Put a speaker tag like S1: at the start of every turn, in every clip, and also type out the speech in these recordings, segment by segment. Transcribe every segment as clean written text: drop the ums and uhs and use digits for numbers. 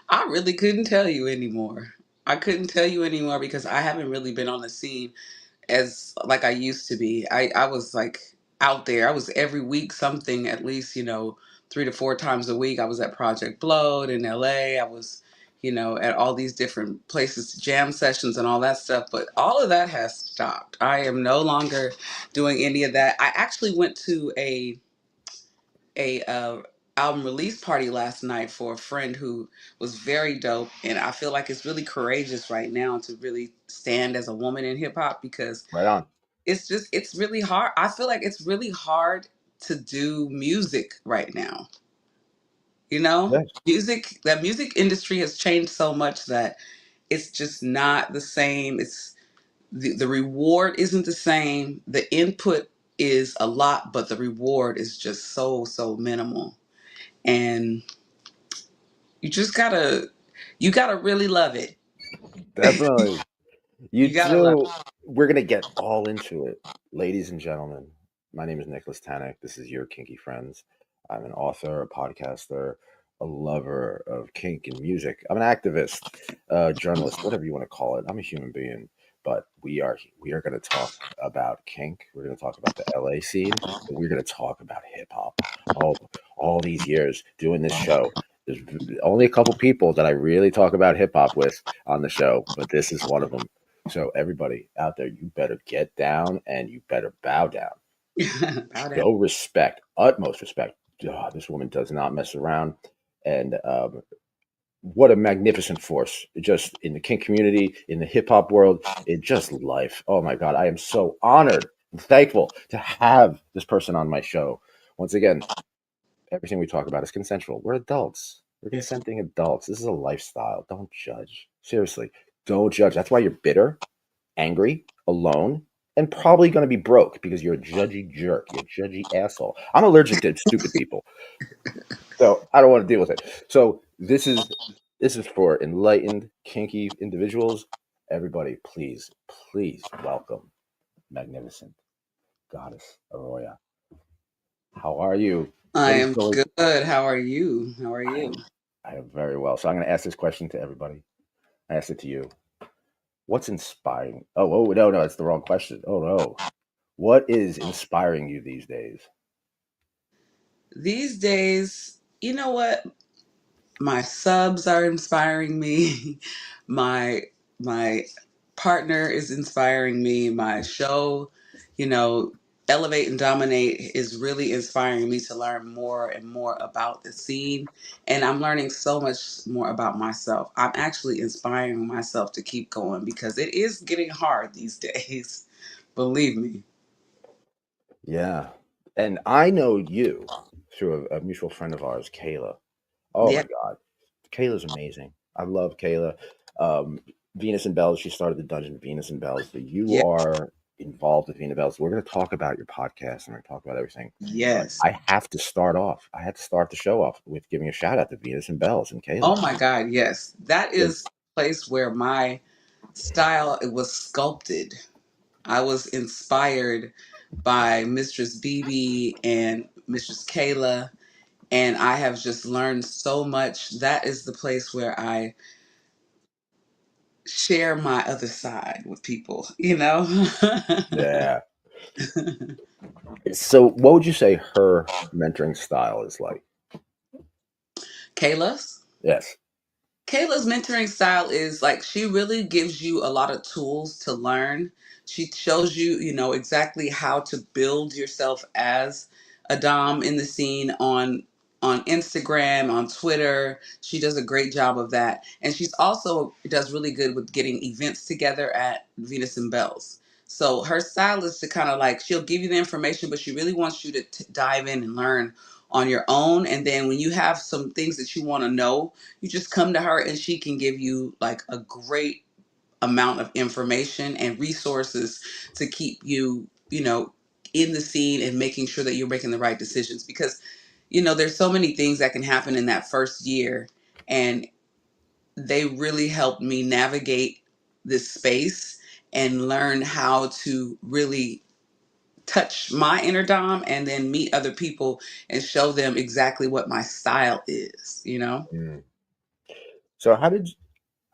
S1: I really couldn't tell you anymore. I couldn't tell you anymore because I haven't really been on the scene as like I used to be. I was like out there. I was every week something at least, 3 to 4 times a week. I was at Project Blowed in LA. I was, at all these different places, jam sessions and all that stuff. But all of that has stopped. I am no longer doing any of that. I actually went to a album release party last night for a friend who was very dope, and I feel like it's really courageous right now to really stand as a woman in hip hop because
S2: Right on.
S1: it's really hard. I feel like it's really hard to do music right now.
S2: Yeah.
S1: The music industry has changed so much that it's just not the same. It's the reward isn't the same. The input is a lot, but the reward is just so minimal. And you just gotta really love it.
S2: Definitely. You
S1: You gotta love
S2: too. We're gonna get all into it, ladies and gentlemen. My name is Nicholas Tanek. This is your Kinky Friends. I'm an author, a podcaster, a lover of kink and music. I'm an activist, journalist, whatever you want to call it. I'm a human being, but we are going to talk about kink. We're going to talk about the LA scene, and we're going to talk about hip hop. All these years doing this show, there's only a couple people that I really talk about hip hop with on the show, but this is one of them. So everybody out there, you better get down and you better bow down.
S1: it. Bow down.
S2: Show respect, utmost respect. This woman does not mess around. And what a magnificent force. Just in the kink community, in the hip hop world, in just life. Oh my God, I am so honored and thankful to have this person on my show. Once again, everything we talk about is consensual. We're adults. We're consenting adults. This is a lifestyle. Don't judge. Seriously, don't judge. That's why you're bitter, angry, alone, and probably going to be broke because you're a judgy jerk. You're a judgy asshole. I'm allergic to stupid people, so I don't want to deal with it. So this is for enlightened, kinky individuals. Everybody, please welcome magnificent goddess Aroya. How are you?
S1: I
S2: What is
S1: am
S2: going?
S1: good. How are you? How are
S2: I
S1: you?
S2: am, I am very well. So I'm going to ask this question to everybody. I asked it to you. What's inspiring? Oh, no, that's the wrong question. Oh no. What is inspiring you these days?
S1: These days, you know what? My subs are inspiring me. my my partner is inspiring me. My show, you know, Elevate and Dominate is really inspiring me to learn more and more about the scene. And I'm learning so much more about myself. I'm actually inspiring myself to keep going because it is getting hard these days. Believe me.
S2: Yeah. And I know you through a mutual friend of ours, Kayla. Oh
S1: Yeah.
S2: my God. Kayla's amazing. I love Kayla. Um, Venus and Bells, she started the dungeon Venus and Bells. But you
S1: Yeah.
S2: are involved with Venus and Bells. We're going to talk about your podcast and we're going to talk about everything. But
S1: Yes.
S2: I have to start off. I had to start the show off with giving a shout out to Venus and Bells and Kayla.
S1: Oh my God. Yes. That is a place where my style it was sculpted. I was inspired by Mistress BB and Mistress Kayla, and I have just learned so much. That is the place where I share my other side with people.
S2: Yeah. So, what would you say her mentoring style is like?
S1: Kayla's?
S2: Yes.
S1: Kayla's mentoring style is like she really gives you a lot of tools to learn. She shows you, exactly how to build yourself as a dom in the scene on Instagram, on Twitter. She does a great job of that. And she's also does really good with getting events together at Venus and Bells. So her style is to kind of like she'll give you the information, but she really wants you to dive in and learn on your own. And then when you have some things that you want to know, you just come to her and she can give you like a great amount of information and resources to keep you, in the scene and making sure that you're making the right decisions because there's so many things that can happen in that first year and they really helped me navigate this space and learn how to really touch my inner dom and then meet other people and show them exactly what my style is.
S2: Mm. So how did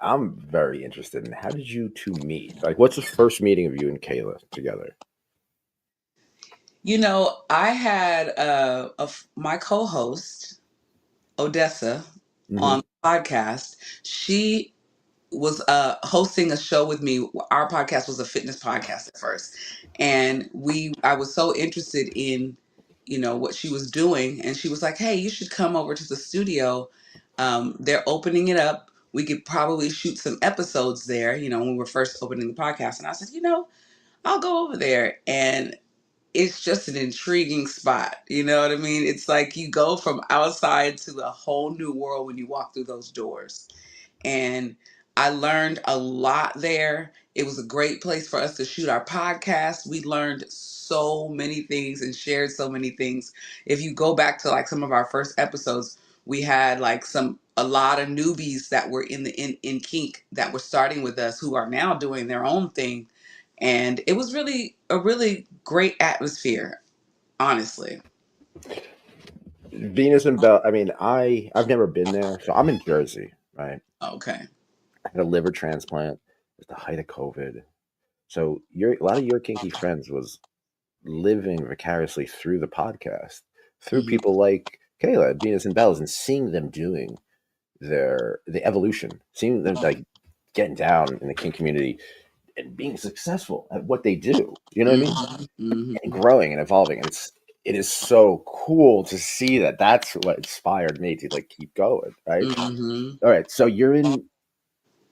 S2: I'm very interested in how did you two meet? Like, what's the first meeting of you and Kayla together?
S1: I had my co-host Odessa
S2: Hmm.
S1: on the podcast. She was hosting a show with me. Our podcast was a fitness podcast at first, and I was so interested in what she was doing, and she was like, "Hey, you should come over to the studio. They're opening it up. We could probably shoot some episodes there." When we were first opening the podcast, and I said, I'll go over there, and it's just an intriguing spot. You know what I mean? It's like you go from outside to a whole new world when you walk through those doors. And I learned a lot there. It was a great place for us to shoot our podcast. We learned so many things and shared so many things. If you go back to like some of our first episodes, we had like a lot of newbies that were in kink that were starting with us who are now doing their own thing. And it was really a really great atmosphere, honestly.
S2: Venus and Bell. I mean, I've never been there, so I'm in Jersey, right?
S1: Okay.
S2: I had a liver transplant at the height of COVID. So a lot of your kinky friends was living vicariously through the podcast, through
S1: Hmm.
S2: people like Kayla, Venus and Bells, and seeing them doing the evolution, seeing them like getting down in the kink community and being successful at what they do. You know what I mean?
S1: Hmm.
S2: And
S1: Hmm.
S2: growing and evolving. And it is so cool to see that that's what inspired me to like keep going. Right.
S1: Hmm.
S2: All right. So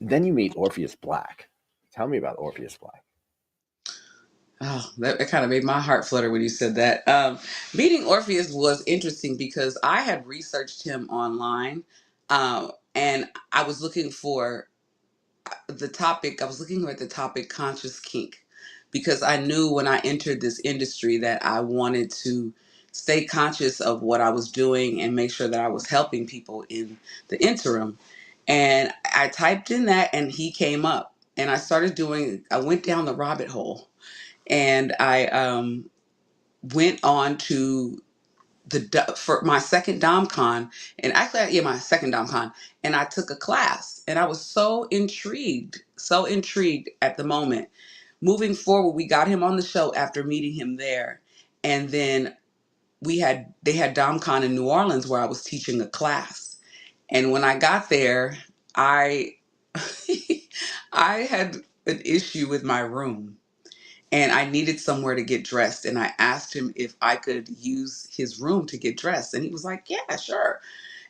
S2: then you meet Orpheus Black. Tell me about Orpheus Black.
S1: Oh, that kind of made my heart flutter when you said that. Meeting Orpheus was interesting because I had researched him online, and I was looking for the topic. I was looking at the topic conscious kink because I knew when I entered this industry that I wanted to stay conscious of what I was doing and make sure that I was helping people in the interim. And I typed in that, and he came up, and I went down the rabbit hole, and I went on to for my second DomCon, and actually, yeah, my second DomCon, and I took a class, and I was so intrigued at the moment. Moving forward, we got him on the show after meeting him there, and then they had DomCon in New Orleans where I was teaching a class, and when I got there, I I had an issue with my room and I needed somewhere to get dressed. And I asked him if I could use his room to get dressed. And he was like, yeah, sure.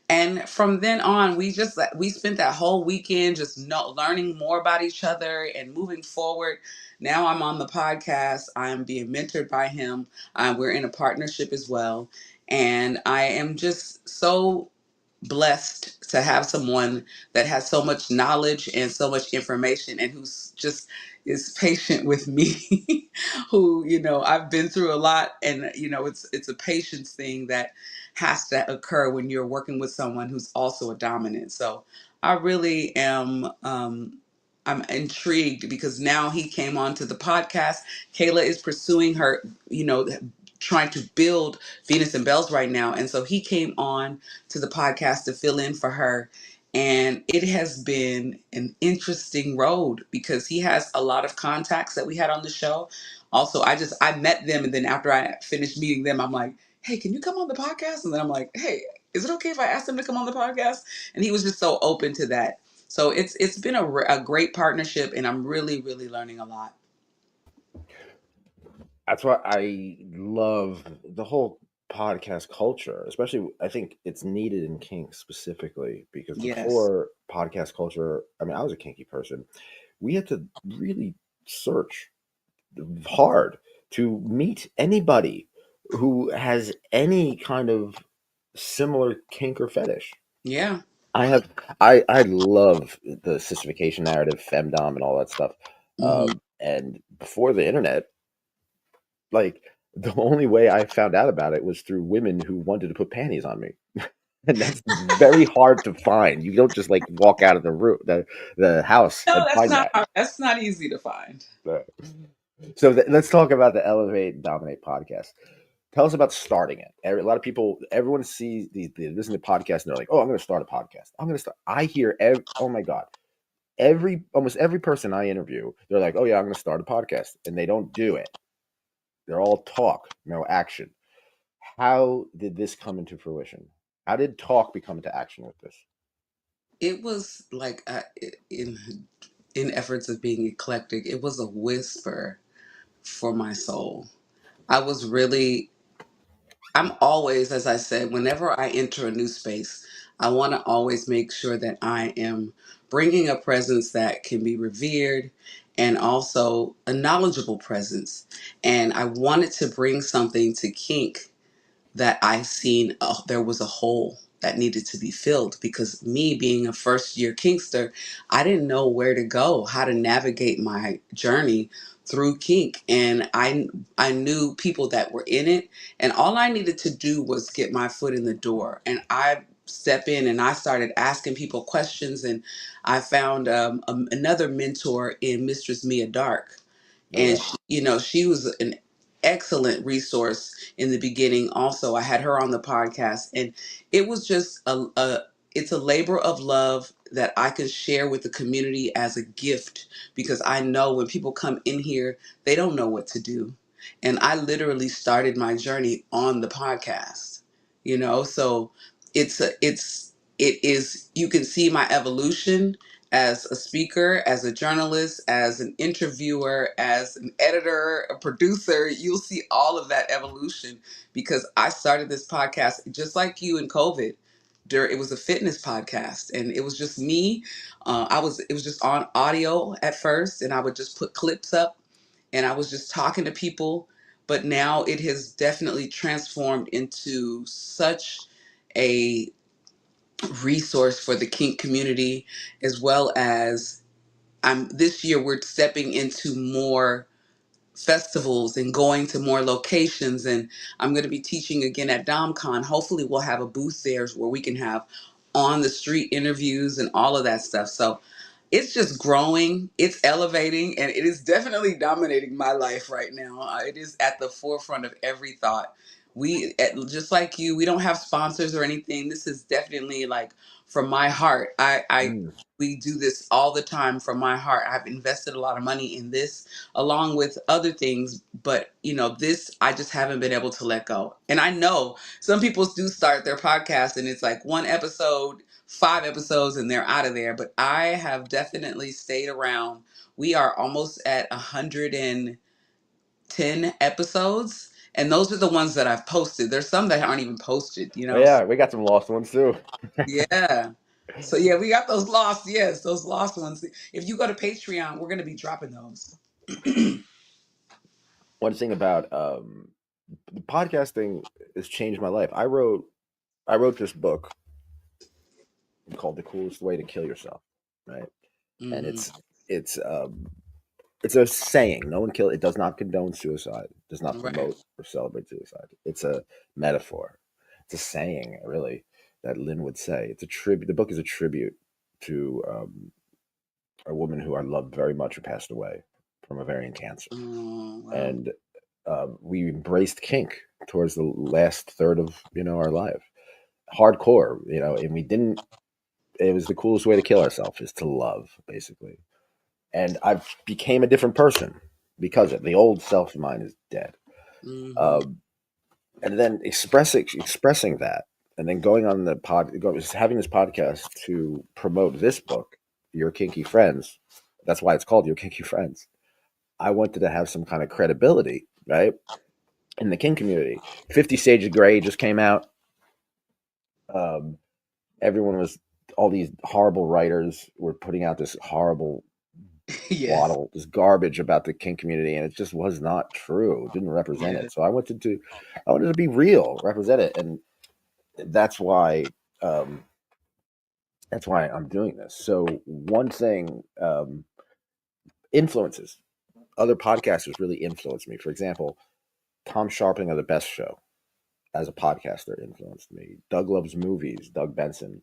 S1: And from then on, we spent that whole weekend just learning more about each other and moving forward. Now I'm on the podcast. I am being mentored by him. We're in a partnership as well. And I am just so blessed to have someone that has so much knowledge and so much information and who's just is patient with me who I've been through a lot, and it's a patience thing that has to occur when you're working with someone who's also a dominant. So I really am I'm intrigued because now he came onto the podcast. Kayla is pursuing her, trying to build Venus and Bells right now, and so he came on to the podcast to fill in for her. And it has been an interesting road because he has a lot of contacts that we had on the show. Also, I met them, and then after I finished meeting them, I'm like, hey, can you come on the podcast? And then I'm like, hey, is it okay if I ask them to come on the podcast? And he was just so open to that. So it's been a great partnership, and I'm really, really learning a lot.
S2: That's why I love the whole podcast culture, especially I think it's needed in kink specifically because
S1: Yes.
S2: before podcast culture, I mean, I was a kinky person. We had to really search hard to meet anybody who has any kind of similar kink or fetish.
S1: Yeah.
S2: I have I love the sissification narrative, femdom, and all that stuff.
S1: Hmm.
S2: And before the internet, like the only way I found out about it was through women who wanted to put panties on me. And that's very hard to find. You don't just like walk out of the house
S1: No,
S2: and find that.
S1: that's not easy to find.
S2: So let's talk about the Elevate and Dominate podcast. Tell us about starting it. A lot of people, everyone sees they listen to podcasts and they're like, "Oh, I'm going to start a podcast. I'm going to start." I hear, oh my god, almost every person I interview, they're like, "Oh yeah, I'm going to start a podcast," and they don't do it. They're all talk, no action. How did this come into fruition? How did talk become into action with this?
S1: It was like in efforts of being eclectic, it was a whisper for my soul. I was really, I'm always, as I said, whenever I enter a new space, I want to always make sure that I am bringing a presence that can be revered and also a knowledgeable presence. And I wanted to bring something to kink that I seen there was a hole that needed to be filled, because me being a first year kinkster, I didn't know where to go, how to navigate my journey through kink. And I knew people that were in it, and all I needed to do was get my foot in the door. And I step in and I started asking people questions, and I found another mentor in Mistress Mia Dark.
S2: Oh
S1: And
S2: yeah,
S1: she, she was an excellent resource in the beginning. Also, I had her on the podcast, and it was just a it's a labor of love that I could share with the community as a gift, because I know when people come in here, they don't know what to do. And I literally started my journey on the podcast, so it is, you can see my evolution as a speaker, as a journalist, as an interviewer, as an editor, a producer. You'll see all of that evolution, because I started this podcast just like you in COVID. It was a fitness podcast, and it was just me. It was just on audio at first, and I would just put clips up, and I was just talking to people. But now it has definitely transformed into such a resource for the kink community, as well as this year we're stepping into more festivals and going to more locations, and I'm going to be teaching again at DomCon. Hopefully we'll have a booth there where we can have on the street interviews and all of that stuff. So it's just growing, it's elevating, and it is definitely dominating my life right now. It is at the forefront of every thought. Just like you, we don't have sponsors or anything. This is definitely like from my heart.
S2: mm.
S1: We do this all the time from my heart. I've invested a lot of money in this along with other things, but this, I just haven't been able to let go. And I know some people do start their podcast and it's like one episode, 5 episodes, and they're out of there. But I have definitely stayed around. We are almost at 110 episodes. And those are the ones that I've posted. There's some that aren't even posted,
S2: Oh yeah, we got some lost ones too.
S1: Yeah. So yeah, we got those lost, yes, those lost ones. If you go to Patreon, we're gonna be dropping those.
S2: One thing about the podcasting has changed my life. I wrote this book called "The Coolest Way to Kill Yourself," right? And
S1: Hmm.
S2: it's it's a saying. No one kill. It does not condone suicide. It does not
S1: Right.
S2: promote or celebrate suicide. It's a metaphor. It's a saying, really, that Lynn would say. It's a tribute. The book is a tribute to a woman who I loved very much who passed away from ovarian cancer,
S1: Oh, wow.
S2: and we embraced kink towards the last third of our life, hardcore, and we didn't. It was the coolest way to kill ourselves is to love, basically. And I became a different person because of it. The old self of mine is dead.
S1: Hmm.
S2: Um, and then expressing that, and then going on the having this podcast to promote this book, Your Kinky Friends. That's why it's called Your Kinky Friends. I wanted to have some kind of credibility, right, in the kink community. 50 Shades of Grey just came out. Um, everyone was all these horrible writers were putting out this horrible
S1: Yes.
S2: waddle, this garbage about the kink community, and it just was not true. It didn't represent
S1: Yeah.
S2: it. So I wanted to be real, represent it, and that's why um, that's why I'm doing this. So one thing influences other podcasters really influenced me. For example, Tom Sharpling of the Best Show as a podcaster influenced me. Doug Loves Movies, Doug Benson,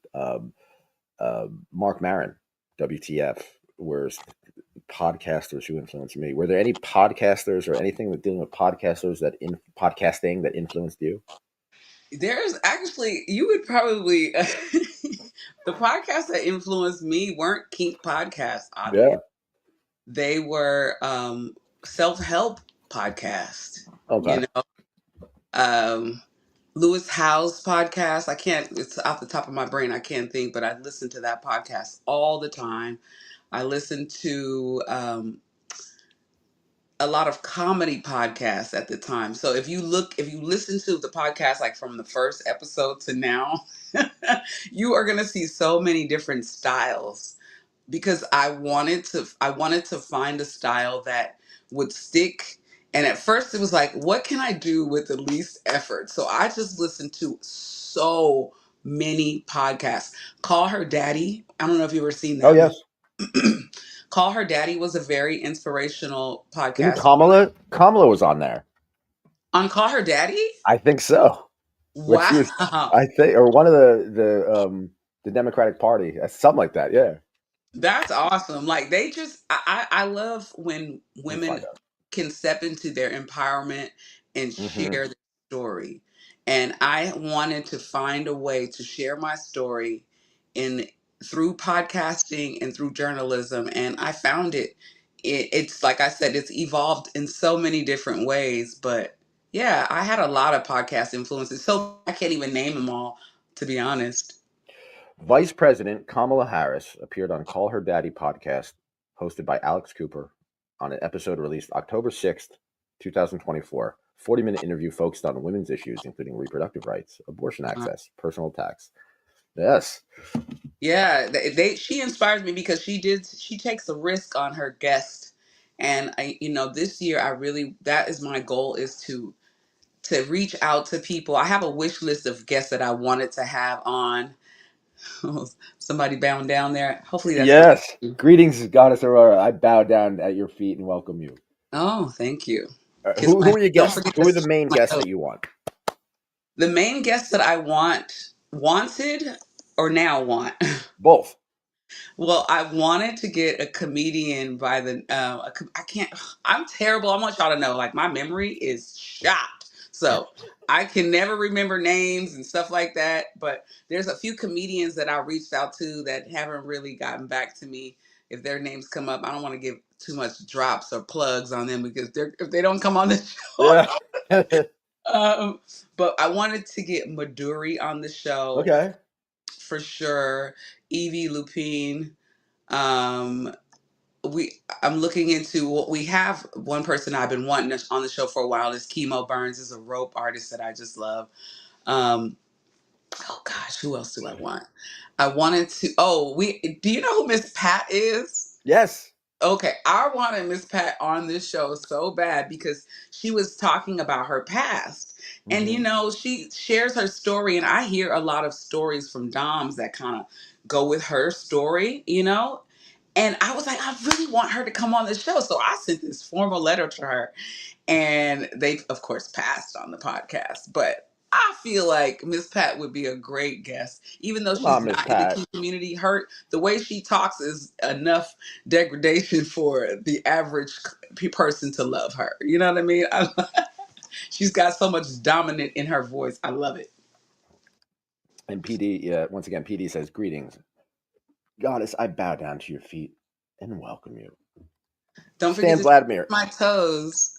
S2: Mark Maron, WTF, were podcasters who influenced me. Were there any podcasters or anything that dealing with podcasters that in podcasting that influenced you?
S1: There's actually, you would probably, the podcasts that influenced me weren't kink podcasts, oddly.
S2: Yeah.
S1: They were self help podcasts,
S2: Okay.
S1: you know. Um, Lewis Howe's podcast. I can't, it's off the top of my brain. I can't think, but I listen to that podcast all the time. I listen to a lot of comedy podcasts at the time. So if you listen to the podcast like from the first episode to now, you are going to see so many different styles because I wanted to find a style that would stick. And at first it was like, what can I do with the least effort? So I just listened to so many podcasts. Call Her Daddy. I don't know if you've ever seen
S2: Oh
S1: that one.
S2: yes.
S1: Call Her Daddy was a very inspirational
S2: Didn't
S1: podcast.
S2: Kamala was on there?
S1: On Call Her Daddy?
S2: I think so. Which she was,
S1: Wow.
S2: I think, or one of the Democratic Party, something like that. Yeah.
S1: That's awesome. Like they just I love when
S2: Let me find
S1: women
S2: out.
S1: can step into their empowerment and share
S2: Hmm.
S1: their story. And I wanted to find a way to share my story in through podcasting and through journalism, and I found it's like I said, it's evolved in so many different ways, but yeah, I had a lot of podcast influences. So I can't even name them all, to be honest.
S2: Vice President Kamala Harris appeared on Call Her Daddy podcast, hosted by Alex Cooper, on an episode released October 6th, 2024. 40-minute interview focused on women's issues, including reproductive rights, abortion access, personal attacks. Yes.
S1: Yeah, she inspires me because she takes a risk on her guest, and this year I really, that is my goal, is to reach out to people. I have a wish list of guests that I wanted to have on. Somebody bowing down there. Hopefully that's not
S2: Yes.
S1: you.
S2: Greetings, Goddess Aurora. I bow down at your feet and welcome you.
S1: Oh, thank you. Kiss
S2: Who
S1: my,
S2: are your
S1: don't
S2: guests?
S1: forget to
S2: Who are the
S1: kiss
S2: main
S1: my
S2: guests
S1: toes.
S2: that you want?
S1: The main guest that I wanted or now want.
S2: Both.
S1: Well, I wanted to get a comedian by the I can't. I'm terrible. I want y'all to know, like, my memory is shot, so I can never remember names and stuff like that. But there's a few comedians that I reached out to that haven't really gotten back to me. If their names come up, I don't want to give too much drops or plugs on them because if they don't come on the show.
S2: Yeah.
S1: um, but I wanted to get Maduri on the show
S2: Okay.
S1: for sure. Evie Lupine. Um, I'm looking into what we have. One person I've been wanting on the show for a while is Chemo Burns, is a rope artist that I just love. Um, oh gosh, who else do I want? I wanted to. Oh, we. Do you know who Miss Pat is?
S2: Yes.
S1: Okay, I wanted Miss Pat on this show so bad because she was talking about her past. And
S2: Hmm.
S1: she shares her story, and I hear a lot of stories from Doms that kind of go with her story. And I was like, I really want her to come on the show. So I sent this formal letter to her, and they, of course, passed on the podcast. But I feel like Miss Pat would be a great guest, even though
S2: Come
S1: she's
S2: on, Miss
S1: not in the
S2: Pat.
S1: key community. The way she talks is enough degradation for the average person to love her. You know what I mean? She's got so much dominant in her voice. I love it.
S2: And PD, yeah, once again, PD says, greetings. Goddess, I bow down to your feet and welcome you.
S1: Don't forget
S2: Stan
S1: to kiss
S2: Vladimir.
S1: my toes.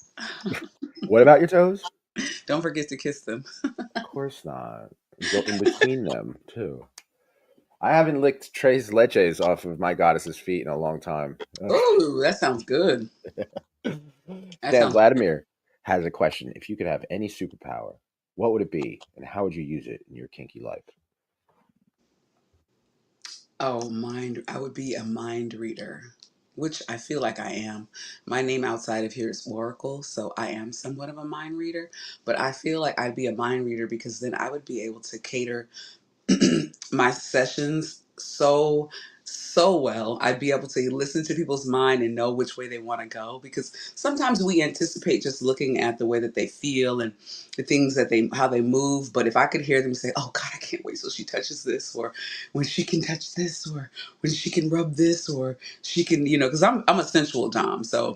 S2: What about your toes?
S1: Don't forget to kiss them.
S2: Of course not. Go in between them, too. I haven't licked Tres Leches off of my goddess's feet in a long time. Ugh.
S1: Ooh, that sounds good. That
S2: Stan
S1: sounds.
S2: Vladimir has a question. If you could have any superpower, what would it be and how would you use it in your kinky life?
S1: Oh, mind. I would be a mind reader, which I feel like I am. My name outside of here is Oracle, so I am somewhat of a mind reader. But I feel like I'd be a mind reader because then I would be able to cater my sessions so so well. I'd be able to listen to people's mind and know which way they want to go, because sometimes we anticipate just looking at the way that they feel and the things that they how they move. But if I could hear them say, "Oh God, I can't wait till she touches this," or when she can touch this, or when she can rub this, or she can, because I'm a sensual dom, so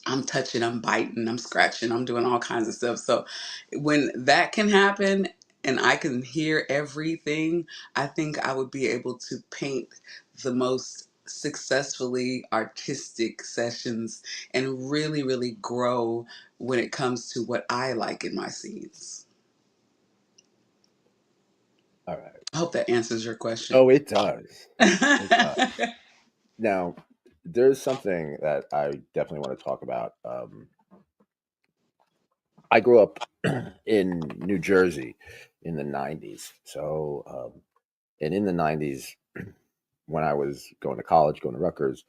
S1: I'm touching, I'm biting, I'm scratching, I'm doing all kinds of stuff. So when that can happen and I can hear everything, I think I would be able to paint the most successfully artistic sessions and really, really grow when it comes to what I like in my scenes.
S2: All right.
S1: I hope that answers your question.
S2: Oh, it does. It does. Now, there's something that I definitely want to talk about. I grew up in New Jersey in the 90s. So, and in the 90s, when I was going to college, going to Rutgers,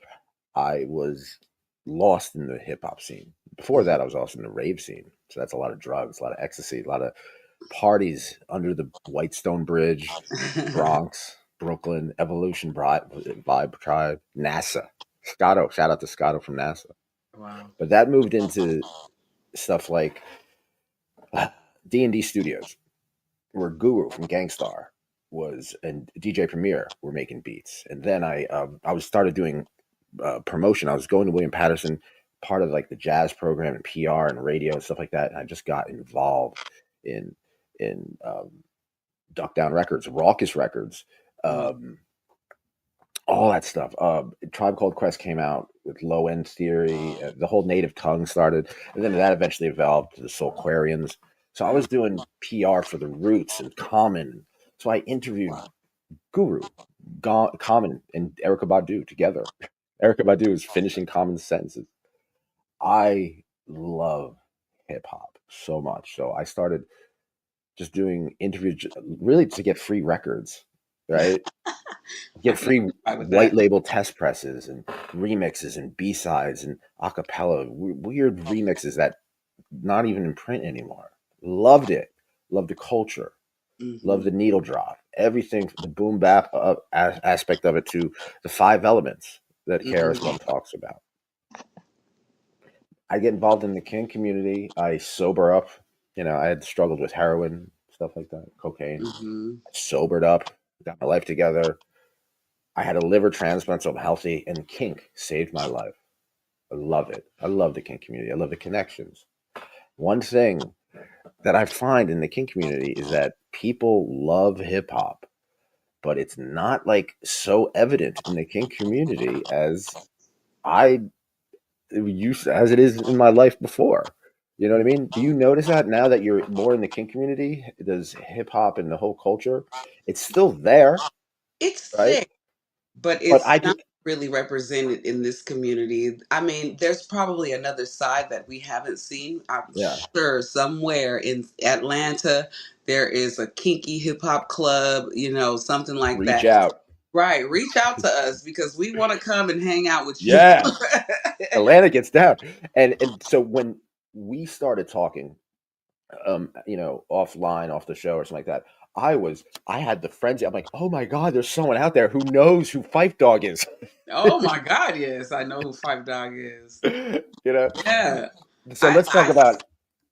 S2: I was lost in the hip hop scene. Before that, I was also in the rave scene. So that's a lot of drugs, a lot of ecstasy, a lot of parties under the Whitestone Bridge, Bronx, Brooklyn, Evolution Vibe Tribe, NASA, Scotto. Shout out to Scotto from NASA.
S1: Wow.
S2: But that moved into stuff like D&D Studios, where Guru from Gangstar was and DJ Premier were making beats. And then I was started doing promotion. I was going to William Patterson, part of like the jazz program and PR and radio and stuff like that. And I just got involved in in Duck Down Records, Raucous Records,
S1: Mm,
S2: um, all that stuff. Tribe Called Quest came out with Low End Theory. The whole Native Tongue started, and then that eventually evolved to the Soulquarians. So I was doing PR for the Roots and Common. So I interviewed Guru, Common, and Erica Badu together. Erica Badu is finishing Common's sentences. I love hip hop so much. So I started just doing interviews really to get free records, right?
S1: I
S2: Get
S1: can
S2: free
S1: identify with
S2: white
S1: that.
S2: label test presses and remixes and B-sides and acapella, weird remixes that not even in print anymore. Loved it. Loved the culture.
S1: Hmm.
S2: Loved the needle drop. Everything, the boom bap aspect of it to the five elements that KRS-One
S1: Hmm.
S2: talks about. I get involved in the kink community. I sober up. I had struggled with heroin, stuff like that, cocaine.
S1: Hmm.
S2: I sobered up, got my life together. I had a liver transplant, so I'm healthy, and kink saved my life. I love it. I love the kink community. I love the connections. One thing that I find in the kink community is that people love hip hop, but it's not like so evident in the kink community I as it is in my life before. You know what I mean? Do you notice that now that you're more in the kink community? Does hip hop and the whole culture? It's still there,
S1: It's
S2: right?
S1: there, but
S2: But
S1: it's
S2: I
S1: not
S2: just
S1: really represented in this community. I mean, there's probably another side that we haven't seen. I'm
S2: yeah,
S1: sure somewhere in Atlanta there is a kinky hip hop club, something like
S2: reach
S1: that.
S2: out.
S1: Right. Reach out to us because we want to come and hang out with you.
S2: Yeah, Atlanta gets down. And so when we started talking, offline, off the show or something like that, I had the frenzy. I'm like, oh my God, there's someone out there who knows who Fife Dog is.
S1: Oh my God, yes. I know who Five Dog is.
S2: you know.
S1: Yeah.
S2: So
S1: I, I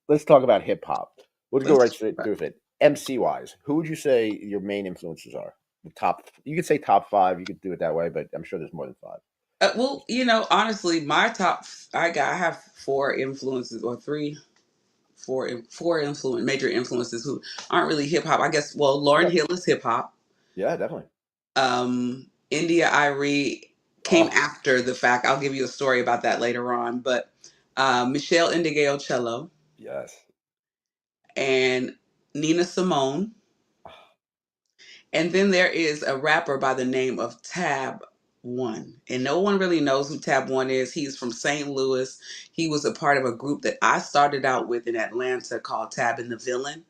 S2: let's talk about hip hop. We'll go right
S1: let's
S2: straight through it. MC wise, who would you say your main influences are? The top. You could say top five. You could do it that way, but I'm sure there's more than five.
S1: well, honestly, my top, I have four influences or three, four major influences who aren't really hip hop. I guess. Well, Lauryn
S2: Okay.
S1: Hill is hip hop.
S2: Yeah, definitely.
S1: India Irie came
S2: Oh
S1: after the fact. I'll give you a story about that later on. But Michelle Indigeo cello
S2: yes.
S1: and Nina Simone. And then there is a rapper by the name of Tab One. And no one really knows who Tab One is. He's from St. Louis. He was a part of a group that I started out with in Atlanta called Tab and the Villain.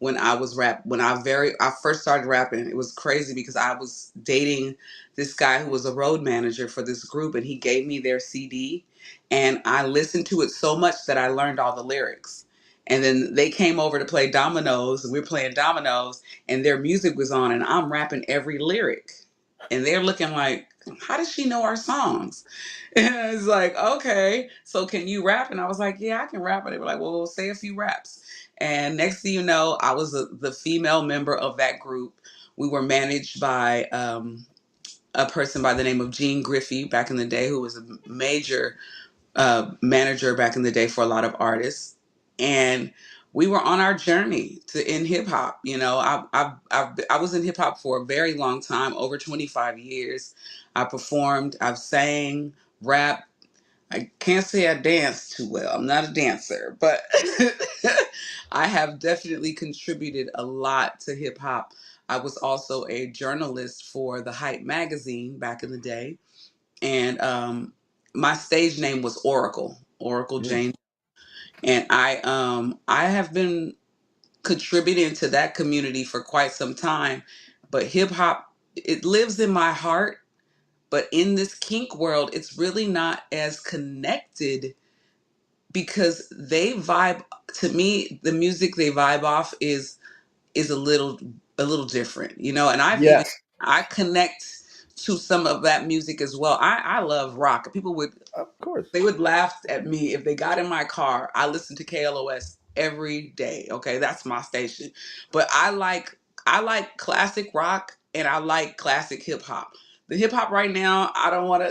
S1: When I first started rapping, it was crazy because I was dating this guy who was a road manager for this group, and he gave me their CD, and I listened to it so much that I learned all the lyrics. And then they came over to play dominoes, and we were playing dominoes, and their music was on, and I'm rapping every lyric. and they're looking like, how does she know our songs? And it's like, okay, so can you rap? And I was like, yeah, I can rap. And they were like, well, say a few raps. And next thing you know, I was the female member of that group. We were managed by a person by the name of Gene Griffey back in the day, who was a major manager back in the day for a lot of artists. And we were on our journey to in hip hop. You know, I was in hip hop for a very long time, over 25 years. I performed, I've sang, rap. I can't say I dance too well. I'm not a dancer, but I have definitely contributed a lot to hip hop. I was also a journalist for the Hype magazine back in the day, and my stage name was Oracle
S2: Mm.
S1: Jayne, and I have been contributing to that community for quite some time. But hip hop, it lives in my heart. But in this kink world, it's really not as connected because they vibe, to me, the music they vibe off is a little different, you know. And
S2: Yes,
S1: I connect to some of that music as well. I love rock. People would
S2: of course.
S1: they would laugh at me if they got in my car. I listen to KLOS every day. Okay, that's my station. But I like classic rock and I like classic hip hop. The hip hop right now, I don't want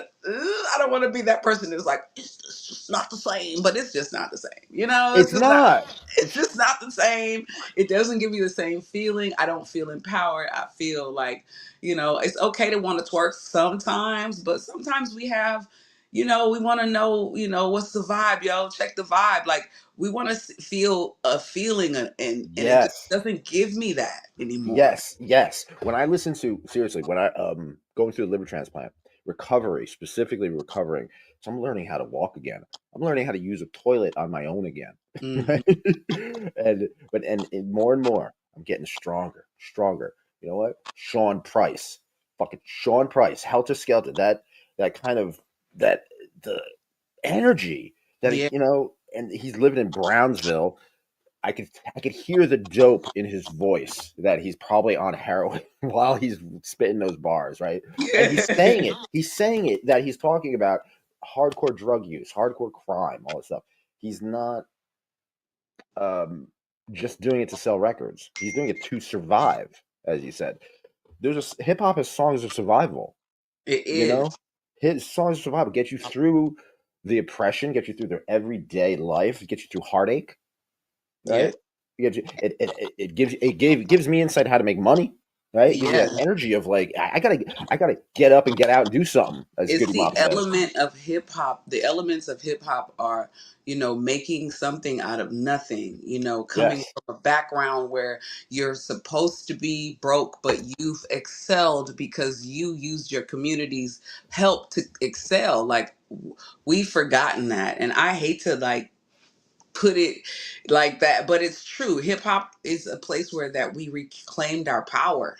S1: to be that person that's like it's just not the same, but it's just not the same. You know,
S2: It's not.
S1: it's just not the same. It doesn't give you the same feeling. I don't feel empowered. I feel like, you know, it's okay to want to twerk sometimes, but sometimes we have, you know, we want to know, you know, what's the vibe, yo? Check the vibe. Like we want to feel a feeling, and it just
S2: Yes.
S1: doesn't give me that anymore.
S2: Yes, yes. When I listen to seriously, when I going through a liver transplant, recovery, specifically recovering, so I'm learning how to walk again. I'm learning how to use a toilet on my own again.
S1: Hmm.
S2: Right? And more and more, I'm getting stronger, stronger. You know what? Sean Price, fucking Sean Price, Helter Skelter. That kind of that the energy that
S1: Yeah.
S2: you know, and he's living in Brownsville. I could hear the dope in his voice that he's probably on heroin while he's spitting those bars, right? And he's saying it. He's saying it that he's talking about hardcore drug use, hardcore crime, all this stuff. He's not um, just doing it to sell records. He's doing it to survive, as you said. There's a hip hop has songs of survival.
S1: It
S2: You
S1: is.
S2: know, his songs of survival get you through the oppression, get you through their everyday life, get you through heartache,
S1: Yeah.
S2: right? It gives me insight how to make money, right? It gives you
S1: Yeah.
S2: that energy of like I gotta get up and get out and do something, as
S1: It's
S2: Goody
S1: the
S2: Mob says.
S1: element of hip hop. The elements of hip hop are, you know, making something out of nothing, you know, coming
S2: Yes,
S1: from a background where you're supposed to be broke, but you've excelled because you used your community's help to excel. Like, we've forgotten that. And I hate to like put it like that, but it's true. Hip hop is a place where that we reclaimed our power,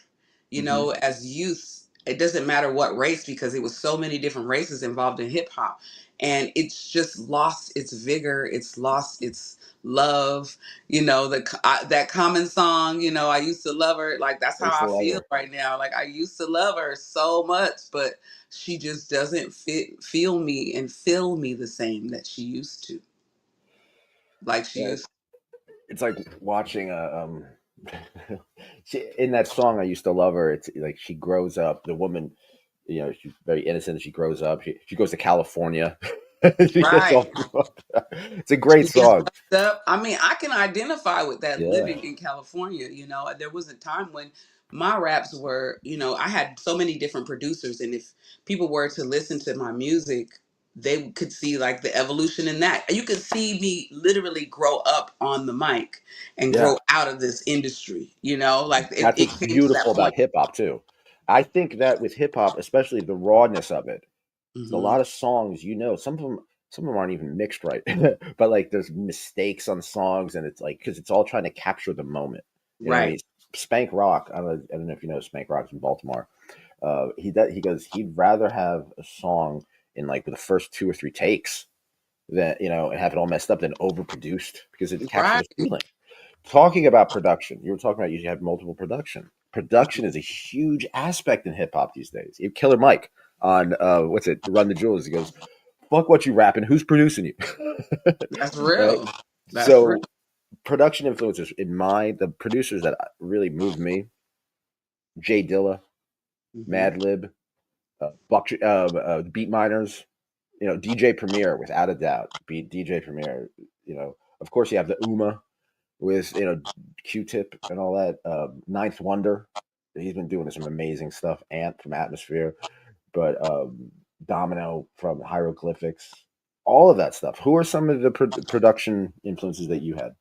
S1: you
S2: hmm
S1: know, as youth. It doesn't matter what race because it was so many different races involved in hip hop, and it's just lost its vigor, it's lost its love. You know, that Common song, you know, I used to love her, like that's
S2: I
S1: how
S2: used to
S1: I
S2: love
S1: feel
S2: her.
S1: right now. Like I used to love her so much, but she just doesn't feel me and fill me the same that she used to, like she
S2: Yeah,
S1: used.
S2: it's like watching in that song. I used to love her. It's like she grows up. The woman, you know, she's very innocent. She grows up. She goes to California. She gets
S1: Right.
S2: all. It's a great
S1: She gets
S2: song.
S1: fucked up. I mean, I can identify with that
S2: Yeah.
S1: living in California. You know, there was a time when my raps were, you know, I had so many different producers, and if people were to listen to my music, they could see like the evolution in that. You could see me literally grow up on the mic and
S2: Yeah.
S1: grow out of this industry. You know, like
S2: That's
S1: it
S2: what's
S1: came to that
S2: beautiful
S1: point.
S2: about hip hop too. I think that with hip hop, especially the rawness of it, a
S1: Hmm.
S2: lot of songs, you know, some of them aren't even mixed right, but like there's mistakes on songs, and it's like because it's all trying to capture the moment. You know what I
S1: Right.
S2: mean? Spank Rock. I don't know if you know Spank Rock's in Baltimore. He goes he'd rather have a song in like the first two or three takes than you know and have it all messed up than overproduced because it captures
S1: Right.
S2: the feeling. Talking about production, you were talking about you have multiple production. production is a huge aspect in hip hop these days. Killer Mike on what's it, Run the Jewels, he goes, "Fuck what you rapping, who's producing you?"
S1: That's
S2: Right.
S1: real. That's real.
S2: So production influencers in the producers that really moved me: Jay Dilla,
S1: Hmm.
S2: Madlib, Beat Miners, DJ Premier, without a doubt, beat DJ Premier. Of course, you have the Uma with Q-Tip and all that. Ninth Wonder, he's been doing some amazing stuff. Ant from Atmosphere, but Domino from Hieroglyphics, all of that stuff. Who are some of the production influences that you had?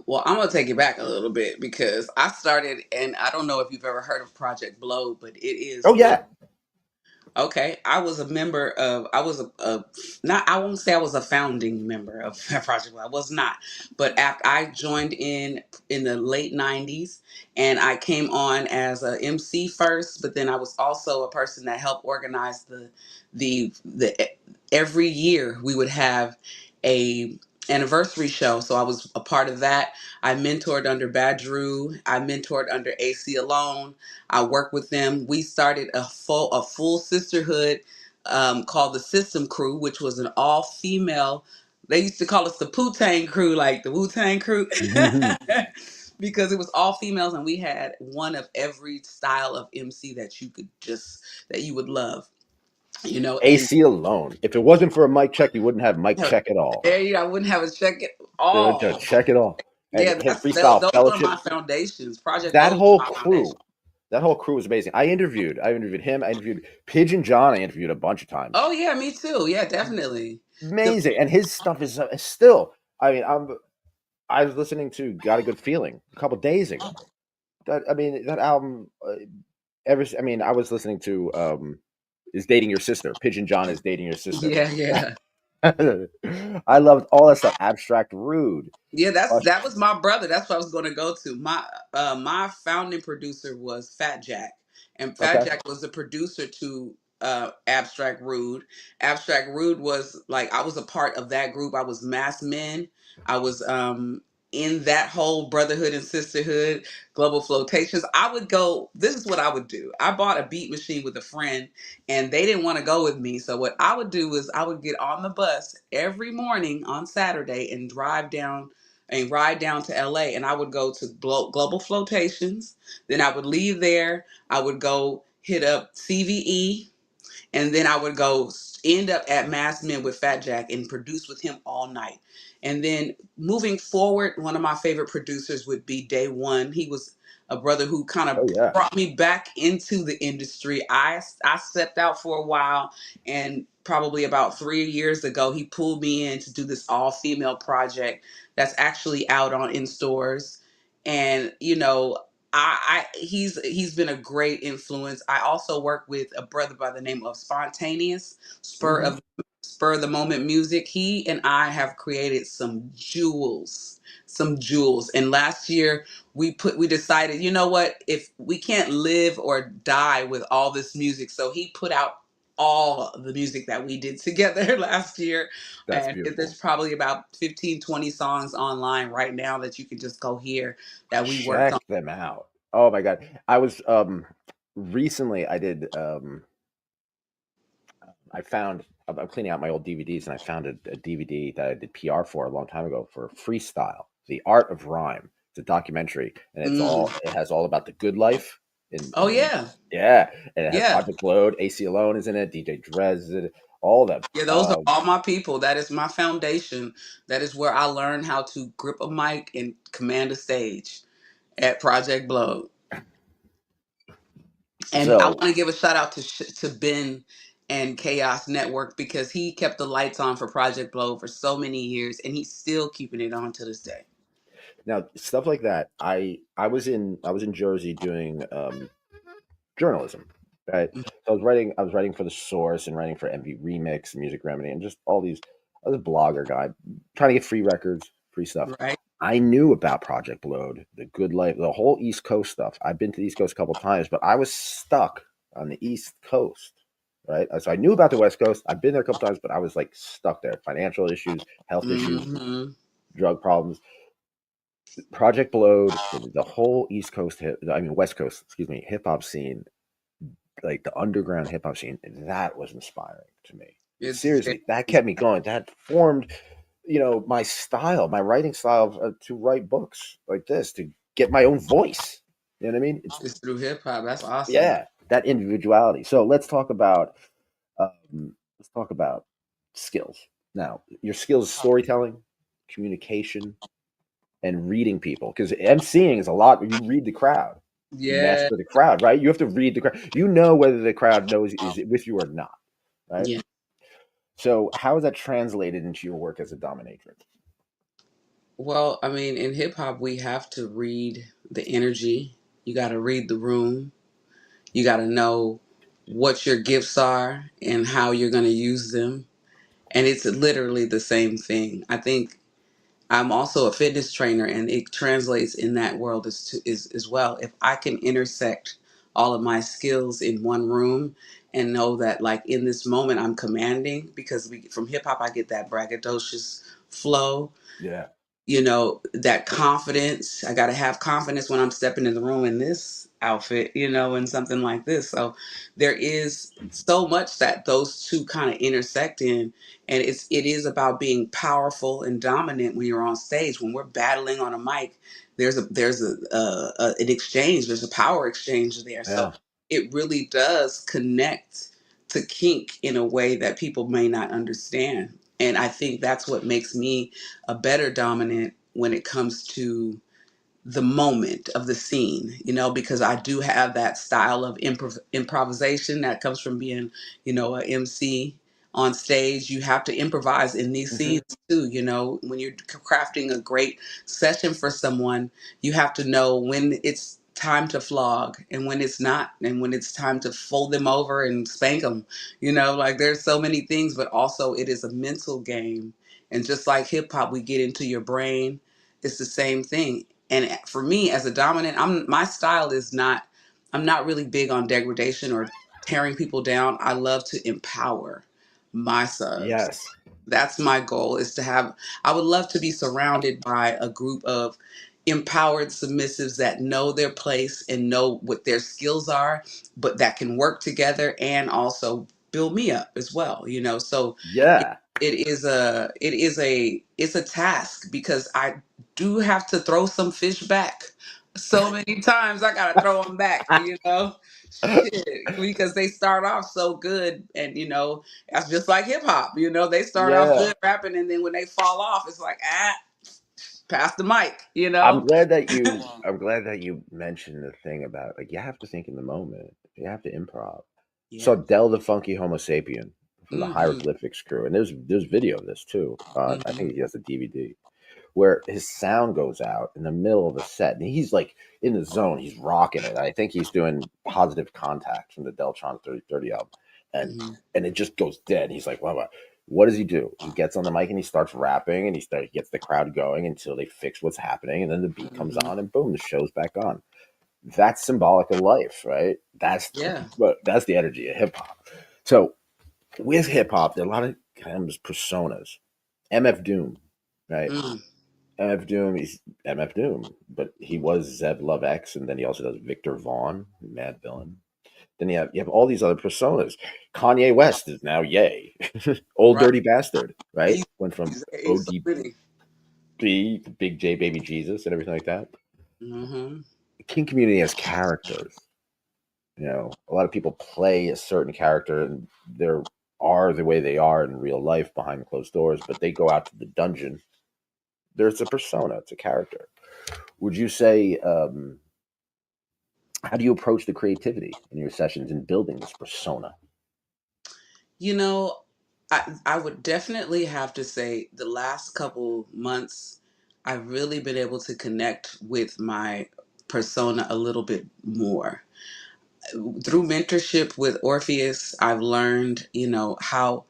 S1: Well, I'm gonna take it back a little bit because I started, and I don't know if you've ever heard of Project Blow, but it is
S2: Oh
S1: one.
S2: yeah.
S1: Okay, I was a member of. I was a not. I won't say I was a founding member of Project Blow. I was not, but after I joined in the late '90s, and I came on as a MC first, but then I was also a person that helped organize the every year we would have a anniversary show. So I was a part of that. I mentored under Badru. I mentored under AC Alone. I work with them. We started a full sisterhood called the System Crew, which was an all female. They used to call us the Poo-Tang Crew, like the Wu-Tang Crew,
S2: Hmm.
S1: because it was all females, and we had one of every style of MC that you would love, and
S2: AC Alone. If it wasn't for a mic check, you wouldn't have mic check at all.
S1: there I wouldn't have a check at all.
S2: Check it all. And
S1: Yeah,
S2: hit
S1: those
S2: Freestyle
S1: are my
S2: Fellowship.
S1: foundations. Project
S2: That
S1: Blow was
S2: whole
S1: my foundation.
S2: crew. That whole crew was amazing. I interviewed him. I interviewed Pigeon John. I interviewed a bunch of times.
S1: Oh yeah, me too. Yeah, definitely. The
S2: Amazing, and his stuff is still. I mean, I was listening to "Got a Good Feeling" a couple days ago. That album. I mean, I was listening to "Is Dating Your Sister." Pigeon John is dating your sister.
S1: Yeah, yeah.
S2: I loved all that stuff. Abstract Rude.
S1: Yeah,
S2: Hush.
S1: that was my brother. That's what I was going to go to. My founding producer was Fat Jack, and Fat
S2: Okay.
S1: Jack was the producer to Abstract Rude. Abstract Rude was like I was a part of that group. I was Mass Men. I was in that whole brotherhood and sisterhood, global flotations. I would go. This is what I would do. I bought a beat machine with a friend, and they didn't want to go with me. So what I would do was I would get on the bus every morning on Saturday and drive down and ride down to LA, and I would go to Global Flotations. Then I would leave there. I would go hit up CVE, and then I would go end up at Mass Men with Fat Jack and produce with him all night. And then moving forward, one of my favorite producers would be Day One. He was a brother who kind of
S2: Oh yeah.
S1: brought me back into the industry. I stepped out for a while, and probably about 3 years ago, he pulled me in to do this all female project that's actually out on in stores. And he's been a great influence. I also work with a brother by the name of Spontaneous
S2: Hmm.
S1: Spur of the Moment Music. He and I have created some jewels. And last year we decided, you know what, if we can't live or die with all this music, so he put out all the music that we did together last year,
S2: That's
S1: and
S2: beautiful.
S1: there's probably about 15, 20 songs online right now that you can just go hear that we worked on.
S2: Check them out. Oh my god. I was recently I did I found I'm cleaning out my old DVDs and I found a DVD that I did PR for a long time ago for Freestyle, The Art of Rhyme. It's a documentary and
S1: Mm.
S2: it has all about the good life
S1: Oh
S2: in
S1: yeah,
S2: yeah, and it has
S1: yeah,
S2: Project Load, AC Alone is in it, DJ Drez is in it, all of them.
S1: yeah. Those are all my people. That is my foundation. That is where I learned how to grip a mic and command a stage at Project Blow. And I want
S2: So
S1: to give a shout out to Ben and Chaos Network because he kept the lights on for Project Blow for so many years, and he's still keeping it on to this day.
S2: now stuff like that. I was in Jersey doing journalism, right? So I was writing for the Source and writing for MV Remix, Music Remedy, and just all these. I was a blogger guy, trying to get free records, free stuff.
S1: Right?
S2: I knew about Project Load, the Good Life, the whole East Coast stuff. I've been to the East Coast a couple times, but I was stuck on the East Coast, right? So I knew about the West Coast. I've been there a couple times, but I was like stuck there. Financial issues, health issues,
S1: Hmm.
S2: drug problems. Project Blowed, the whole East Coast West Coast, excuse me, hip hop scene, like the underground hip hop scene, that was inspiring to me.
S1: It's very,
S2: Seriously, that kept me going. That formed, my style, my writing style to write books like this, to get my own voice. You know what I mean?
S1: it's through hip hop. That's awesome.
S2: Yeah, that individuality. So let's talk about skills. Now, your skills: storytelling, communication, and reading people. Because emceeing is a lot. You read the crowd. You
S1: Yeah.
S2: master the crowd, right? You have to read the crowd. You know whether the crowd knows is it with you or not, right?
S1: Yeah.
S2: So how is that translated into your work as a dominatrix?
S1: Well, I mean, in hip hop, we have to read the energy. You got to read the room. You got to know what your gifts are and how you're going to use them. And it's literally the same thing. I think I'm also a fitness trainer, and it translates in that world as well. If I can intersect all of my skills in one room and know that, like, in this moment, I'm commanding, because from hip hop, I get that braggadocious flow,
S2: Yeah.
S1: that confidence. I got to have confidence when I'm stepping in the room in this outfit, and something like this. So there is so much that those two kind of intersect in. And it is about being powerful and dominant when you're on stage. When we're battling on a mic, there's an exchange, there's a power exchange there. So
S2: Yeah.
S1: it really does connect to kink in a way that people may not understand. And I think that's what makes me a better dominant when it comes to the moment of the scene, because I do have that style of improvisation that comes from being, a MC on stage. You have to improvise in these
S2: Hmm.
S1: scenes too. When you're crafting a great session for someone, you have to know when it's time to flog and when it's not, and when it's time to fold them over and spank them. Like, there's so many things, but also it is a mental game. And just like hip hop, we get into your brain. It's the same thing. And for me as a dominant, my style is not, I'm not really big on degradation or tearing people down. I love to empower my subs.
S2: Yes.
S1: That's my goal, is to have, I would love to be surrounded by a group of empowered submissives that know their place and know what their skills are, but that can work together and also build me up as well, so it,
S2: Yeah.
S1: it's a task, because I do have to throw some fish back. So many times I gotta throw them back, shit, because they start off so good, and that's just like hip hop. They start off
S2: Yeah.
S1: good rapping, and then when they fall off, it's like, pass the mic.
S2: I'm glad that you mentioned the thing about, like, you have to think in the moment. You have to improv. So
S1: Yeah.
S2: Del the Funky Homo Sapien from the
S1: Hmm.
S2: Hieroglyphics crew, and there's video of this too. I
S1: Hmm.
S2: think he has a DVD where his sound goes out in the middle of a set, and he's like in the zone. He's rocking it. I think he's doing Positive Contact from the Deltron 3030 album, and
S1: Hmm.
S2: and it just goes dead. He's like, wow, wow. What does he do? He gets on the mic and he starts rapping, and he gets the crowd going until they fix what's happening, and then the beat comes
S1: Hmm.
S2: on, and boom, the show's back on. That's symbolic of life, right?
S1: Yeah.
S2: That's the energy of hip hop. So with hip hop, there are a lot of times personas. MF Doom, right?
S1: Mm.
S2: MF Doom, he's MF Doom, but he was Zeb Love X, and then he also does Victor Vaughn, Mad Villain. Then you have all these other personas. Kanye West is now Ye, Old
S1: Right.
S2: Dirty Bastard, right?
S1: He's,
S2: Went from
S1: he's so
S2: ODB,
S1: many.
S2: Big J, Baby Jesus, and everything like that.
S1: Hmm.
S2: The King community has characters. A lot of people play a certain character, and they are the way they are in real life behind closed doors, but they go out to the dungeon. There's a persona, it's a character. Would you say, how do you approach the creativity in your sessions in building this persona?
S1: You know, I would definitely have to say the last couple months, I've really been able to connect with my persona a little bit more. Through mentorship with Orpheus, I've learned, how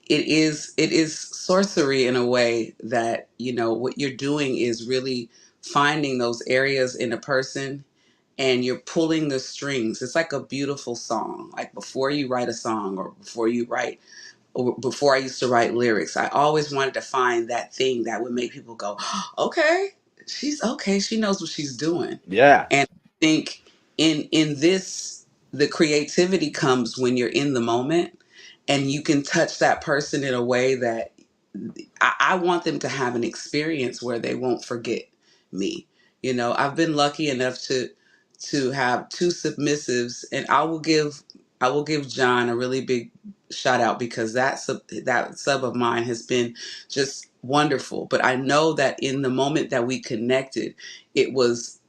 S1: it is sorcery in a way that, what you're doing is really finding those areas in a person, and you're pulling the strings. It's like a beautiful song. Like, before you write a song, or before I used to write lyrics, I always wanted to find that thing that would make people go, okay. she's okay. She knows what she's doing.
S2: Yeah.
S1: And I think in this, the creativity comes when you're in the moment and you can touch that person in a way that I want them to have an experience where they won't forget me. You know, I've been lucky enough to have two submissives, and I will give John a really big shout out because that sub of mine has been just wonderful. But I know that in the moment that we connected, it was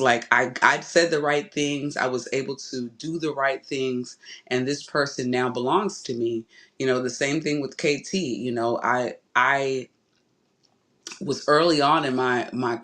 S1: like I said the right things. I was able to do the right things, and this person now belongs to me. You know, the same thing with KT. You know, I was early on in my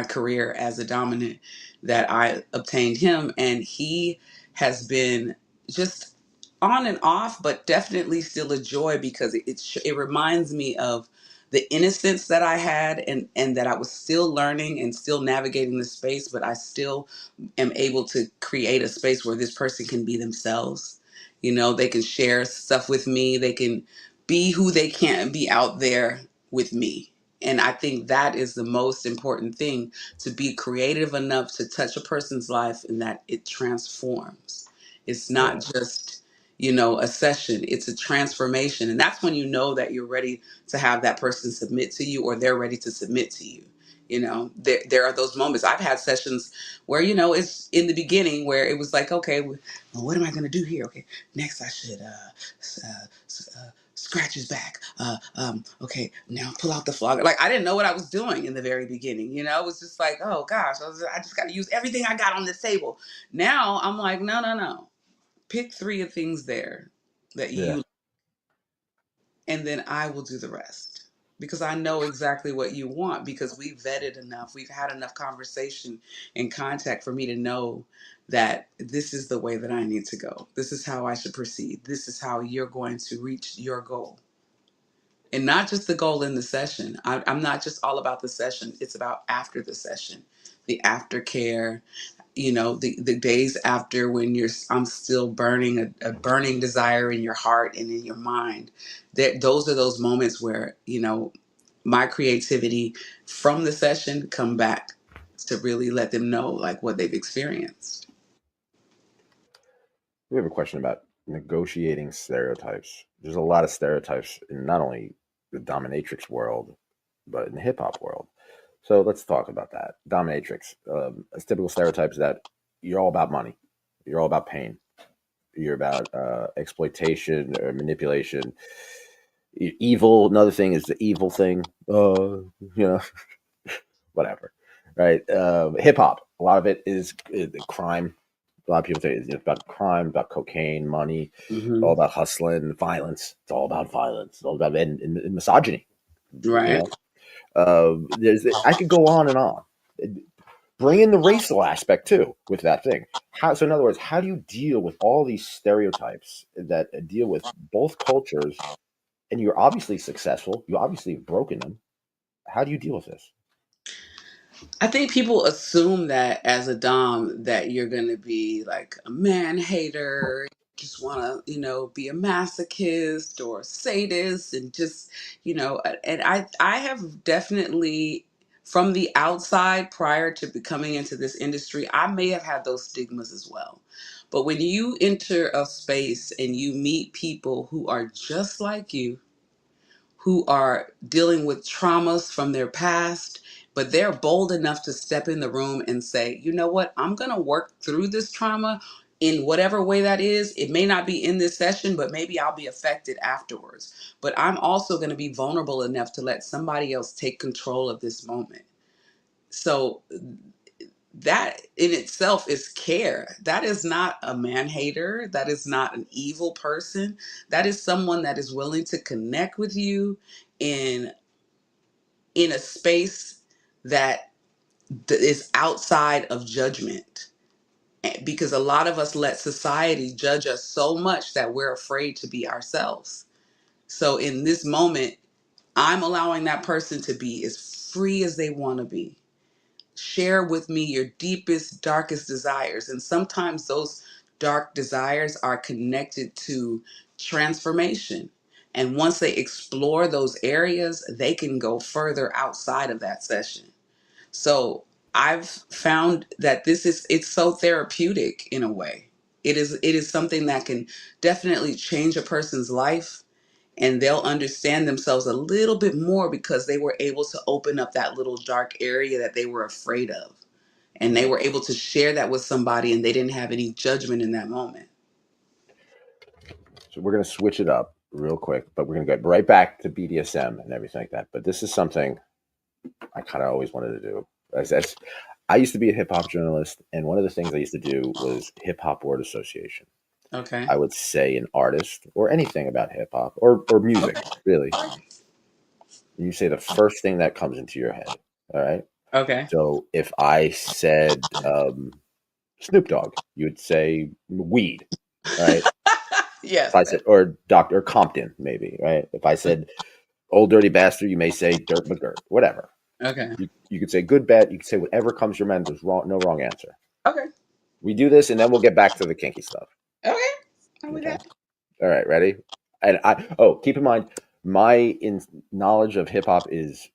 S1: career as a dominant that I obtained him, and he has been just on and off, but definitely still a joy because it reminds me of the innocence that I had, and that I was still learning and still navigating the space, but I still am able to create a space where this person can be themselves. You know, they can share stuff with me. They can be who they can't be out there with me. And I think that is the most important thing, to be creative enough to touch a person's life and that it transforms. It's not
S2: Yeah.
S1: just, you know, a session, it's a transformation. And that's when you know that you're ready to have that person submit to you, or they're ready to submit to you. You know, there are those moments. I've had sessions where, you know, it's in the beginning where it was like, okay, well, what am I going to do here? Okay, next I should scratch his back. Okay, now pull out the flogger. Like, I didn't know what I was doing in the very beginning. You know, it was just like, oh gosh, I just got to use everything I got on this table. Now I'm like, no, no, no. Pick three of things there that
S2: Yeah.
S1: you, and then I will do the rest. Because I know exactly what you want, because we've vetted enough. We've had enough conversation and contact for me to know that this is the way that I need to go. This is how I should proceed. This is how you're going to reach your goal. And not just the goal in the session. I'm not just all about the session. It's about after the session, the aftercare, you know, the days after, when I'm still burning a burning desire in your heart and in your mind. That those are those moments where, you know, my creativity from the session come back to really let them know like what they've experienced.
S2: We have a question about negotiating stereotypes. There's a lot of stereotypes in not only the dominatrix world, but in the hip hop world. So let's talk about that. Dominatrix. A typical stereotype is that you're all about money, you're all about pain, you're about exploitation or manipulation. Evil. Another thing is the evil thing. You know, whatever. Right. Hip hop. A lot of it is crime. A lot of people say it's about crime, about cocaine, money, all
S1: Hmm.
S2: about hustling, violence. It's all about violence. It's all about and misogyny. You
S1: Right.
S2: know, I could go on and on. Bring in the racial aspect too with that thing. So in other words, how do you deal with all these stereotypes that deal with both cultures? And you're obviously successful. You obviously have broken them. How do you deal with this?
S1: I think people assume that as a dom that you're going to be like a man hater, just want to, you know, be a masochist or a sadist, and just, you know, and I have definitely, from the outside, prior to becoming into this industry, I may have had those stigmas as well. But when you enter a space and you meet people who are just like you, who are dealing with traumas from their past, but they're bold enough to step in the room and say, you know what, I'm going to work through this trauma in whatever way that is. It may not be in this session, but maybe I'll be affected afterwards. But I'm also going to be vulnerable enough to let somebody else take control of this moment. So that in itself is care. That is not a man hater. That is not an evil person. That is someone that is willing to connect with you in in a space that is outside of judgment. Because a lot of us let society judge us so much that we're afraid to be ourselves. So in this moment, I'm allowing that person to be as free as they want to be. Share with me your deepest, darkest desires. And sometimes those dark desires are connected to transformation. And once they explore those areas, they can go further outside of that session. So I've found that it's so therapeutic in a way. It is something that can definitely change a person's life, and they'll understand themselves a little bit more because they were able to open up that little dark area that they were afraid of. And they
S2: Yeah.
S1: were able to share that with somebody and they didn't have any judgment in that moment.
S2: So we're going to switch it up real quick, but we're going to go right back to BDSM and everything like that. But this is something I kind of always wanted to do. I used to be a hip hop journalist, and one of the things I used to do was hip hop word association.
S1: Okay.
S2: I would say an artist or anything about hip hop or music, really. You say the first thing that comes into your head. All right.
S1: Okay.
S2: So if I said Snoop Dogg, you would say weed, right? If
S1: Yes.
S2: I said, or Dr. Compton, maybe, right? If I said old dirty bastard, you may say Dirt McGirt, whatever.
S1: Okay.
S2: You could say good, bad. You could say whatever comes to your mind. There's no wrong answer.
S1: Okay.
S2: We do this, and then we'll get back to the kinky stuff.
S1: Okay. I'll be
S2: Okay.
S1: that.
S2: All right. Ready? And keep in mind, knowledge of hip hop is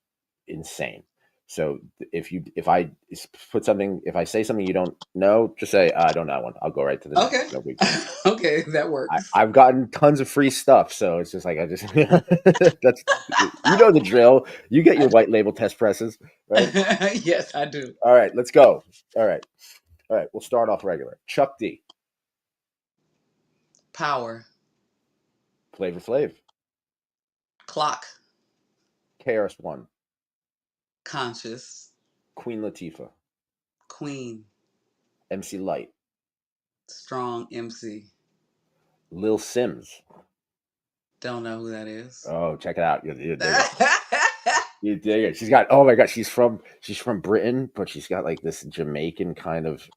S2: insane. So if I say something you don't know, just say I don't know that one. I'll go right to the
S1: Okay.
S2: next. No big deal.
S1: Okay. That works.
S2: I've gotten tons of free stuff, so it's just like I just that's the drill. You get
S1: I
S2: your
S1: do.
S2: white label test presses, right?
S1: Yes, I do.
S2: All right, let's go. All right, we'll start off regular. Chuck D,
S1: Power.
S2: Flavor Flav,
S1: Clock.
S2: KRS One,
S1: Conscious.
S2: Queen Latifah,
S1: Queen.
S2: MC Light,
S1: Strong MC.
S2: Lil Sims.
S1: Don't know who that is.
S2: Oh, check it out. You dig it. You dig it. She's got. Oh my god, she's from Britain, but she's got like this Jamaican kind of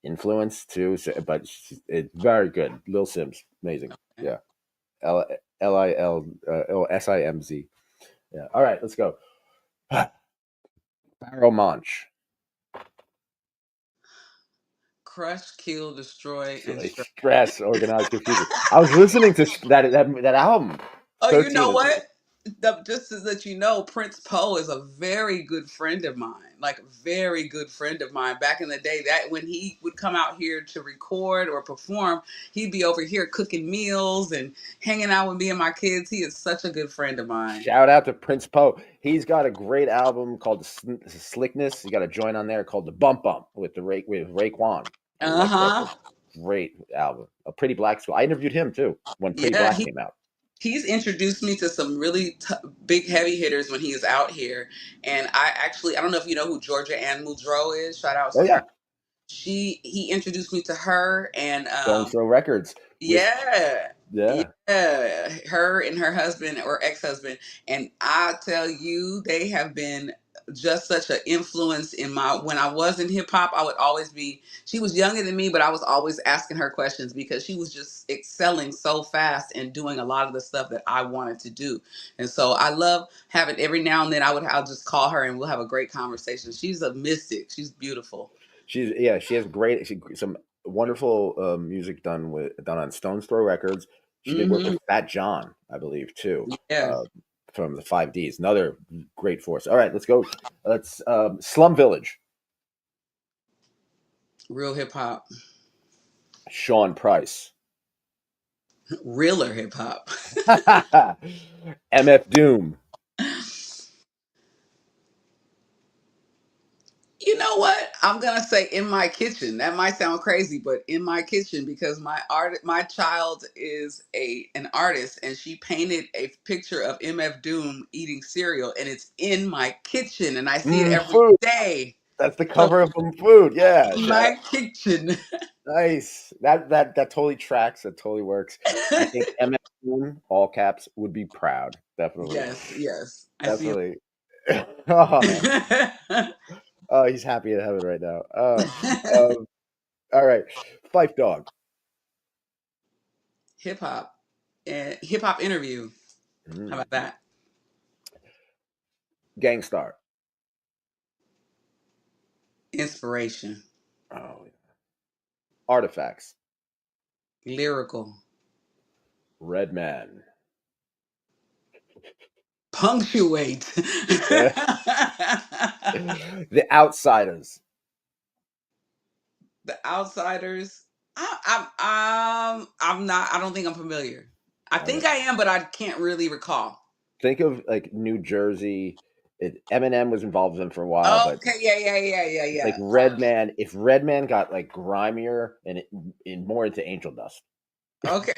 S2: influence too. So, but it's very good. Lil Sims, amazing. Yeah. L Lil Simz. Yeah. All right, let's go. Pharaoh Monch.
S1: Crush, kill, destroy, and strike.
S2: Stress, organized confusion. I was listening to that album.
S1: Oh, you
S2: 13
S1: know
S2: is
S1: what? Just to let you know, Prince Poe is a very good friend of mine. Like a very good friend of mine. Back in the day, that when he would come out here to record or perform, he'd be over here cooking meals and hanging out with me and my kids. He is such a good friend of mine.
S2: shout out to Prince Poe. He's got a great album called the Slickness. He got a joint on there called the Bump Bump with Raekwon and
S1: Uh
S2: Lex
S1: huh.
S2: Records. Great album. A Pretty Black School. I interviewed him too when Pretty
S1: Yeah,
S2: Black came out.
S1: he's introduced me to some really big heavy hitters when he was out here. And I don't know if you know who Georgia Ann Muldrow is. Shout out
S2: Oh
S1: to her.
S2: yeah,
S1: He introduced me to her and
S2: Stones Throw Records with
S1: yeah.
S2: yeah.
S1: Yeah, her and her husband or ex-husband, and I tell you, they have been just such an influence in my. When I was in hip hop, I would always be. She was younger than me, but I was always asking her questions because she was just excelling so fast and doing a lot of the stuff that I wanted to do. And so I love having every now and then I'll just call her and we'll have a great conversation. She's a mystic. She's beautiful.
S2: She has some wonderful music done on Stones Throw Records. She did work
S1: Hmm.
S2: with Fat John, I believe, too,
S1: Yeah,
S2: uh, from the 5Ds. Another great force. All right, let's go. Let's Slum Village.
S1: real hip hop,
S2: Sean Price.
S1: realer hip hop.
S2: MF Doom.
S1: You know what? I'm gonna say in my kitchen. That might sound crazy, but in my kitchen because my child is an artist, and she painted a picture of MF Doom eating cereal, and it's in my kitchen, and I see it every
S2: Food.
S1: day.
S2: That's the
S1: So
S2: cover of Food. Yeah.
S1: in my kitchen.
S2: Nice. That totally tracks. That totally works. I think MF Doom, all caps, would be proud. Definitely.
S1: Yes, yes, I see
S2: Definitely. Oh,
S1: him.
S2: he's happy in heaven right now. All right. Fife Dog.
S1: Hip hop and hip hop interview. How
S2: Mm.
S1: about that?
S2: Gangstar.
S1: Inspiration,
S2: Oh, yeah. Artifacts.
S1: lyrical,
S2: Red Man.
S1: Punctuate.
S2: The Outsiders.
S1: The Outsiders. I'm not. I don't think I'm familiar. I
S2: All right.
S1: think I am, but I can't really recall.
S2: Think of like New Jersey. Eminem was involved with them for a while, but
S1: Okay, yeah, yeah, yeah, yeah,
S2: it's like
S1: yeah.
S2: Redman. If Redman got like grimier and more into Angel Dust.
S1: Okay.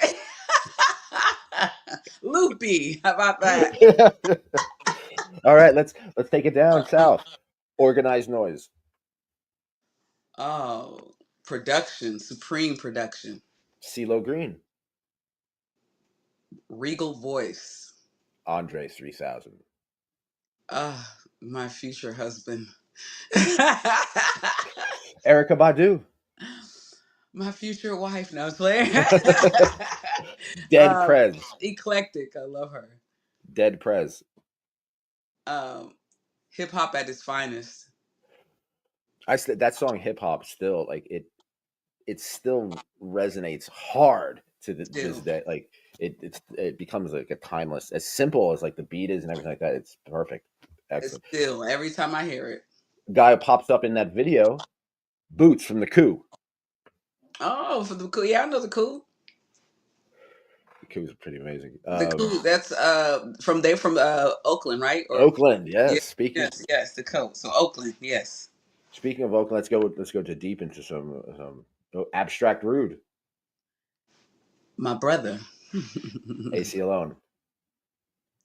S1: Loopy. How about that?
S2: All right, let's take it down south. Organized noise.
S1: Oh, production, supreme production,
S2: CeeLo Green.
S1: regal voice.
S2: Andre 3000.
S1: Ah, my future husband.
S2: Erica Badu.
S1: My future wife. No, I was playing.
S2: Dead Prez.
S1: Eclectic. I love her.
S2: Dead Prez.
S1: Um, Hip hop at its finest.
S2: I said that song hip hop still like it still resonates hard to this
S1: Still,
S2: day. Like it becomes like a timeless, as simple as like the beat is and everything like that. It's perfect,
S1: it's
S2: excellent.
S1: still every time I hear it.
S2: Guy who pops up in that video, Boots from the Coup.
S1: Oh, for the cool. Yeah, I know the cool.
S2: The Coup is pretty amazing.
S1: The cool. That's from Oakland, right? Or
S2: Oakland,
S1: yeah,
S2: yes. Speaking
S1: yes, the coat. So Oakland, yes.
S2: speaking of Oakland, let's go to deep into some abstract rude.
S1: My brother.
S2: AC Alone.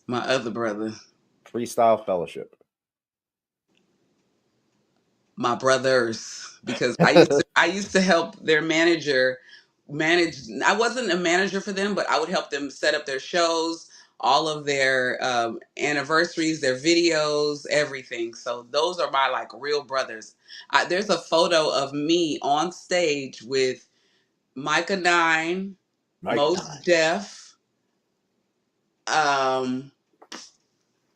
S1: My other brother.
S2: Freestyle Fellowship.
S1: My brothers, because I used to help their manager manage. I wasn't a manager for them, but I would help them set up their shows, all of their anniversaries, their videos, everything. So those are my like real brothers. There's a photo of me on stage with Micah Nine,
S2: Mike
S1: Most
S2: Nine.
S1: Def, um,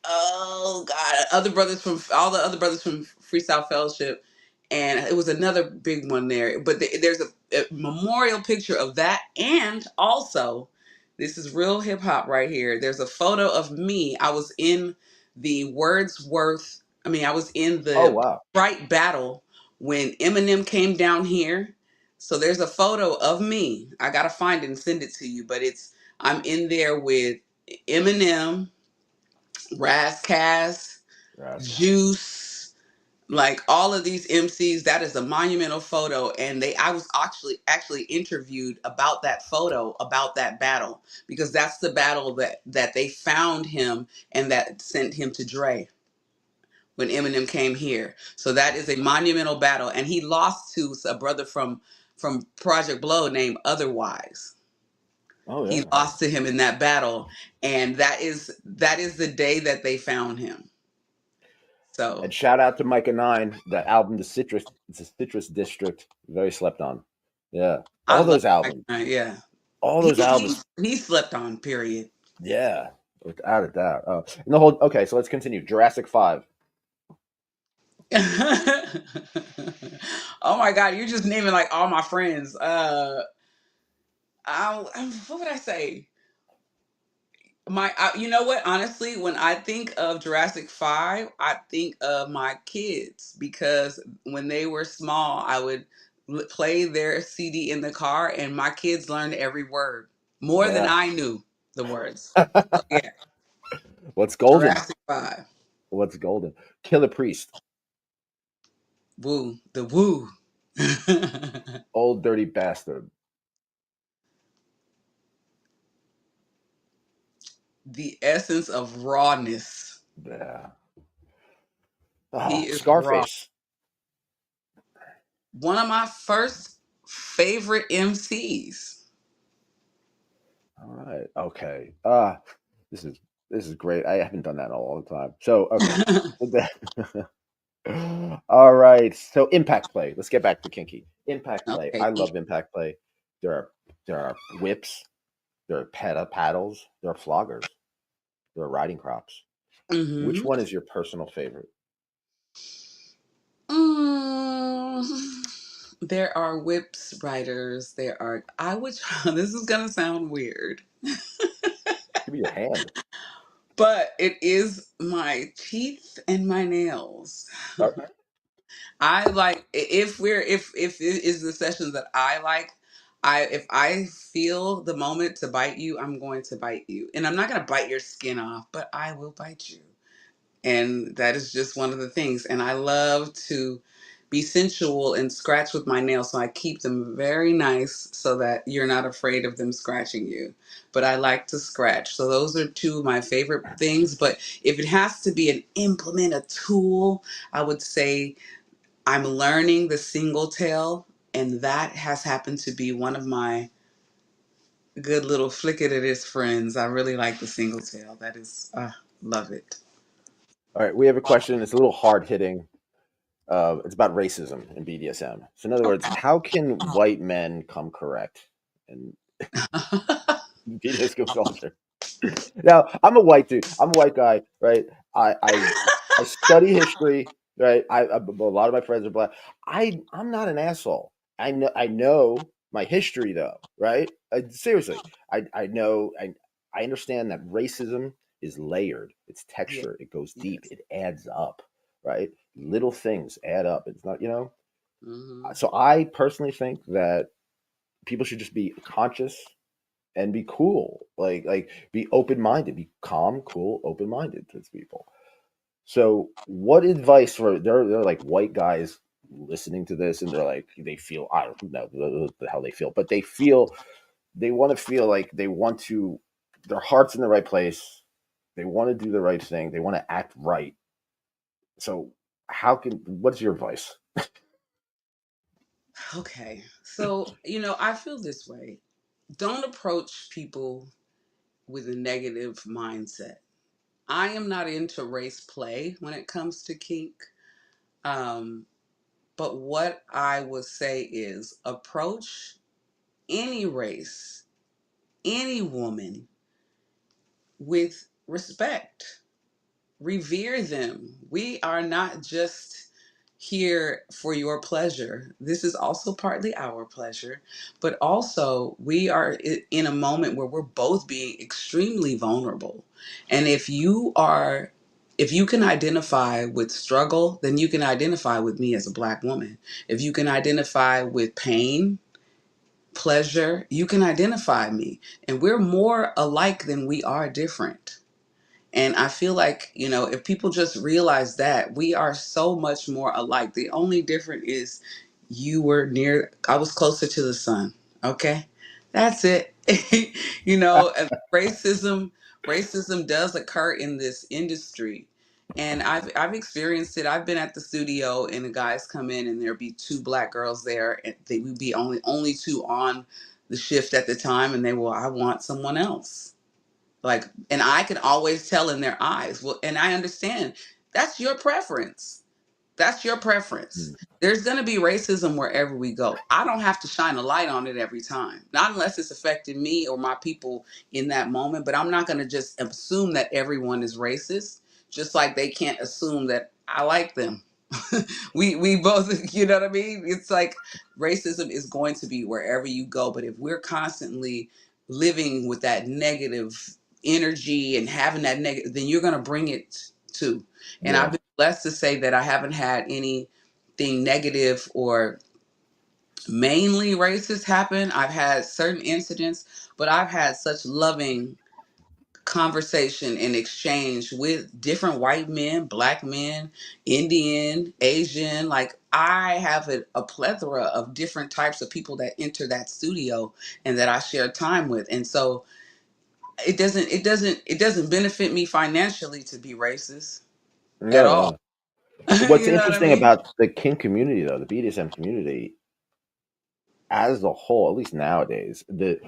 S1: oh god, other brothers from all the other brothers from Freestyle Fellowship, and it was another big one there. But there's a memorial picture of that, and also this is real hip hop right here. There's a photo of me. I was in the Wordsworth. I mean, I was in
S2: Oh
S1: the
S2: wow.
S1: Bright Battle when Eminem came down here. So there's a photo of me. I gotta find it and send it to you. But I'm in there with Eminem, Razzcast,
S2: Rascal.
S1: Juice, like all of these MCs. That is a monumental photo, and I was actually interviewed about that photo, about that battle, because that's the battle that they found him and that sent him to Dre when Eminem came here. So that is a monumental battle, and he lost to a brother from Project Blow named Otherwise.
S2: Oh
S1: He
S2: yeah.
S1: lost to him in that battle, and that is the day that they found him. So
S2: And shout out to Micah Nine, the album The Citrus District, very slept on. Yeah.
S1: I
S2: All
S1: love
S2: those
S1: Mike
S2: albums.
S1: Knight, yeah.
S2: All
S1: He
S2: those albums.
S1: he slept on, period.
S2: Yeah. Without a doubt. And the whole okay, so let's continue. Jurassic 5.
S1: Oh my god, you're just naming like all my friends. What would I say? You know what? Honestly, when I think of Jurassic 5, I think of my kids because when they were small, I would play their CD in the car, and my kids learned every word more than
S2: Yeah.
S1: I knew the words. So yeah,
S2: What's golden?
S1: Jurassic 5.
S2: What's golden? Killer Priest.
S1: Woo, the woo.
S2: Old Dirty Bastard.
S1: The essence of rawness.
S2: Yeah.
S1: He
S2: Oh,
S1: is raw.
S2: Scarface.
S1: One of my first favorite MCs.
S2: All right. Okay. This is this is great. I haven't done that all the time. So okay. All right. So impact play. Let's get back to kinky. Impact play.
S1: Okay.
S2: I love impact play. There are whips. There are paddles. There are floggers. There are riding crops. Which
S1: Hmm.
S2: one is your personal favorite?
S1: Mm, there are whips riders. There are. I would. This is gonna sound weird,
S2: Give me your hand.
S1: but it is my teeth and my nails.
S2: Okay.
S1: I like if it is the sessions that I like. If I feel the moment to bite you, I'm going to bite you, and I'm not going to bite your skin off, but I will bite you, and that is just one of the things. And I love to be sensual and scratch with my nails, so I keep them very nice so that you're not afraid of them scratching you. But I like to scratch, so those are two of my favorite things. But if it has to be an implement, a tool, I would say I'm learning the single tail, and that has happened to be one of my good little flick it at his friends. I really like the single tail. That is, love it.
S2: All right, we have a question. It's a little hard hitting. It's about racism in BDSM. So, in other words, how can white men come correct in BDSM culture? Now, I'm a white dude. I'm a white guy, right? I study history, right? A lot of my friends are black. I'm not an asshole. I know my history though, right? Seriously, I know I understand that racism is layered. It's
S1: Yeah.
S2: texture. It goes deep.
S1: Yes.
S2: It adds up, right? Little things add up. It's not,
S1: Hmm.
S2: So I personally think that people should just be conscious and be cool, like be open-minded, be calm, cool, open-minded to people. So what advice for they're like white guys listening to this, and they're like, they feel, I don't know how they feel, but they want to feel like they want to, their heart's in the right place, they want to do the right thing, they want to act right. So what's your advice?
S1: Okay. So, I feel this way. Don't approach people with a negative mindset. I am not into race play when it comes to kink. Um, but what I would say is approach any race, any woman with respect. Revere them. We are not just here for your pleasure. This is also partly our pleasure, but also we are in a moment where we're both being extremely vulnerable. And if you can identify with struggle, then you can identify with me as a black woman. If you can identify with pain, pleasure, you can identify me. And we're more alike than we are different. And I feel like, if people just realize that we are so much more alike, the only difference is I was closer to the sun. Okay. That's it. And racism does occur in this industry. And I've experienced it. I've been at the studio and the guys come in and there'll be two black girls there and they would be only two on the shift at the time and I want someone else. Like, and I can always tell in their eyes. Well, and I understand that's your preference. That's your preference.
S2: Hmm.
S1: There's going to be racism wherever we go. I don't have to shine a light on it every time. Not unless it's affecting me or my people in that moment, but I'm not going to just assume that everyone is racist, just like they can't assume that I like them. We both, you know what I mean? It's like racism is going to be wherever you go, but if we're constantly living with that negative energy and having that negative, then you're going to bring it too. And I've
S2: Yeah.
S1: been blessed to say that I haven't had anything negative or mainly racist happen. I've had certain incidents, but I've had such loving conversation and exchange with different white men, black men, Indian, Asian. Like I have a plethora of different types of people that enter that studio and that I share time with. And so it doesn't benefit me financially to be racist at
S2: No,
S1: all.
S2: no. What's
S1: You know what I
S2: interesting
S1: mean?
S2: about the kink community, though, the BDSM community as a whole, at least nowadays, the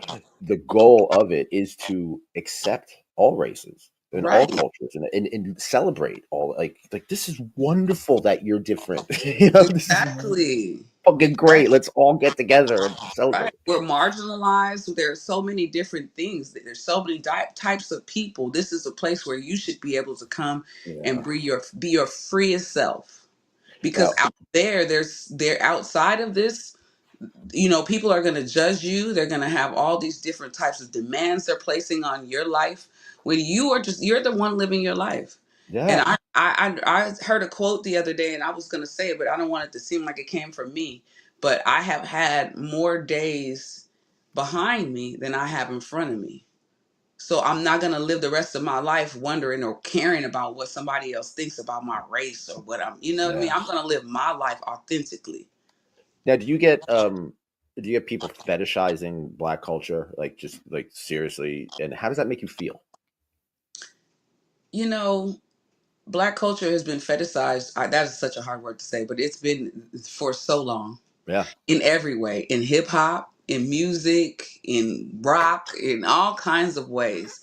S2: goal of it is to accept all races and all
S1: Right.
S2: cultures, and celebrate all, like this is wonderful that you're different. This is
S1: Exactly.
S2: fucking great.
S1: Exactly.
S2: Let's all get together and
S1: Right.
S2: celebrate.
S1: We're marginalized. There are so many different things. There's so many types of people. This is a place where you should be able to come and
S2: Yeah.
S1: be your freest self. Because
S2: Now,
S1: out there outside of this, people are going to judge you. They're going to have all these different types of demands they're placing on your life when you're the one living your life. And
S2: Yeah.
S1: I heard a quote the other day, and I was going to say it, but I don't want it to seem like it came from me. But I have had more days behind me than I have in front of me. So I'm not going to live the rest of my life wondering or caring about what somebody else thinks about my race or what you know what I mean?
S2: Yeah.
S1: I'm going to live my life authentically.
S2: Now, do you get people fetishizing Black culture, like just like seriously? And how does that make you feel?
S1: You know, Black culture has been fetishized. That is such a hard word to say, but it's been for so long
S2: Yeah.
S1: in every way, in hip hop, in music, in rock, in all kinds of ways.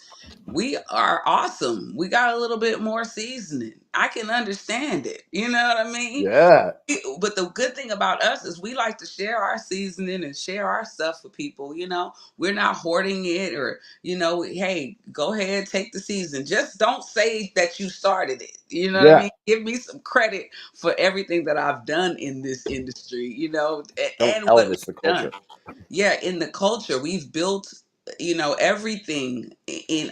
S1: We are awesome. We got a little bit more seasoning. I can understand it. You know what I mean?
S2: Yeah.
S1: But the good thing about us is we like to share our seasoning and share our stuff with people. We're not hoarding it, or hey, go ahead, take the season. Just don't say that you started it. You know what I
S2: Yeah.
S1: mean? Give me some credit for everything that I've done in this industry,
S2: Don't
S1: and what
S2: Elvis the
S1: we've done.
S2: culture.
S1: Yeah, in the culture we've built, everything in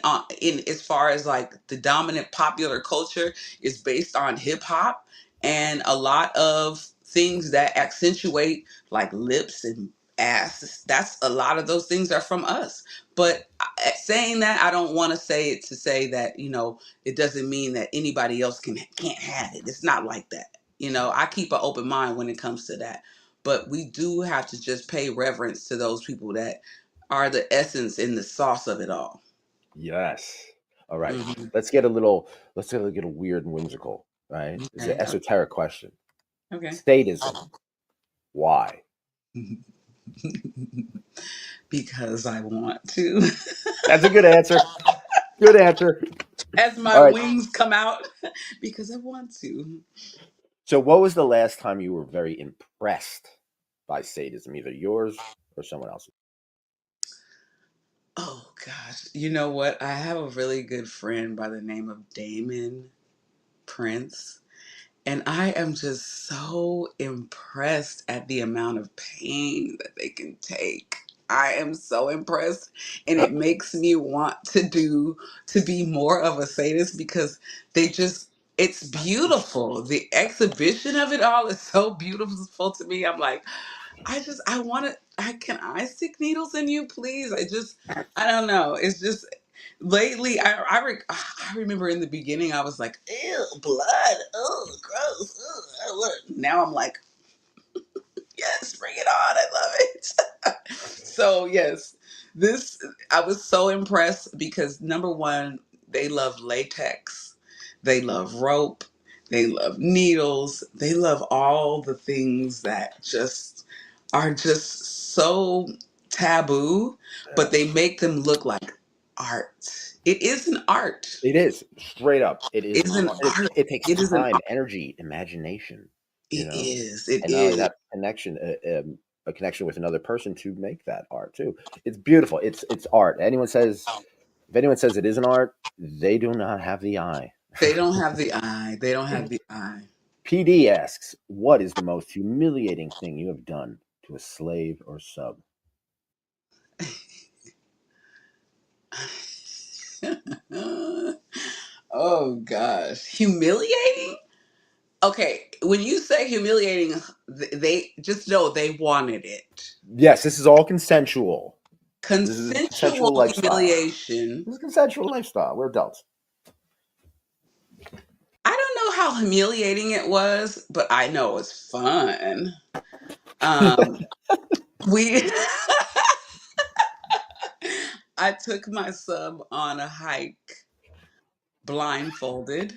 S1: as far as like the dominant popular culture is based on hip hop, and a lot of things that accentuate like lips and ass. That's a lot of those things are from us. But saying that, I don't want to say it to say that it doesn't mean that anybody else can't have it. It's not like that. I keep an open mind when it comes to that, but we do have to just pay reverence to those people that are the essence and the sauce of it all.
S2: Yes. All right.
S1: Hmm.
S2: Let's get a little weird and whimsical. Right? It's an
S1: Okay.
S2: esoteric question.
S1: Okay.
S2: Sadism. Why?
S1: Because I want to.
S2: That's a good answer. Good answer.
S1: As my
S2: All right.
S1: wings come out, because I want to.
S2: So, what was the last time you were very impressed by sadism, either yours or someone else's?
S1: Oh gosh. You know what? I have a really good friend by the name of Damon Prince. And I am just so impressed at the amount of pain that they can take. I am so impressed. And it makes me want to be more of a sadist, because it's beautiful. The exhibition of it all is so beautiful to me. I'm like, I want to, can I stick needles in you, please? I don't know. It's just, lately, I remember in the beginning I was like, ew, blood, oh, gross. Ugh, ugh. Now I'm like, yes, bring it on. I love it. So yes, this I was so impressed because number one, they love latex, they love rope, they love needles, they love all the things that just are just so taboo, but
S2: Yeah.
S1: they make them look like art. It is an art.
S2: It is straight up. It is
S1: It
S2: an
S1: is an
S2: art.
S1: art.
S2: It takes
S1: It is an
S2: time,
S1: art.
S2: energy, imagination. You
S1: It
S2: know,
S1: is. It
S2: and not only
S1: is.
S2: that, a connection with another person to make that art too. It's beautiful. It's art. If anyone says it isn't art, they do not have the eye.
S1: They don't have the eye. They don't have the eye.
S2: PD asks, "What is the most humiliating thing you have done to a slave or sub?"
S1: Oh gosh, humiliating. Okay, when you say humiliating, they just know they wanted it.
S2: Yes, this is all consensual. This is a
S1: Consensual
S2: consensual lifestyle.
S1: humiliation.
S2: This is a consensual lifestyle. We're adults.
S1: I don't know how humiliating it was, but I know it's fun. Um, we, I took my sub on a hike blindfolded,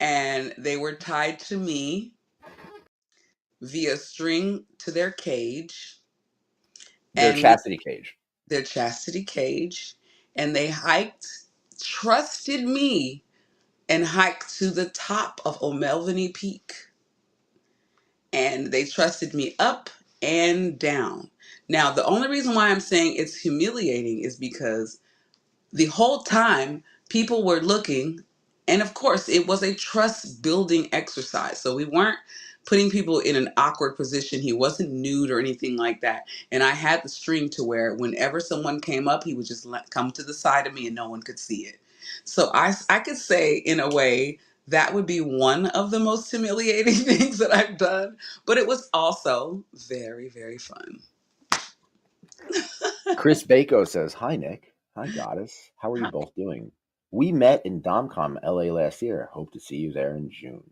S1: and they were tied to me via string to their cage,
S2: Their
S1: and we
S2: chastity cage.
S1: their chastity cage, and they trusted me, and hiked to the top of O'Melveny Peak, and they trusted me up and down. Now, the only reason why I'm saying it's humiliating is because the whole time people were looking, and of course it was a trust building exercise, so we weren't putting people in an awkward position. He wasn't nude or anything like that. And I had the string to where whenever someone came up, he would just come to the side of me and no one could see it. So I could say, in a way, that would be one of the most humiliating things that I've done. But it was also very, very fun.
S2: Chris Bako says, "Hi Nick, hi Goddess. How are you both doing? We met in DomCon LA last year. Hope to see you there in June."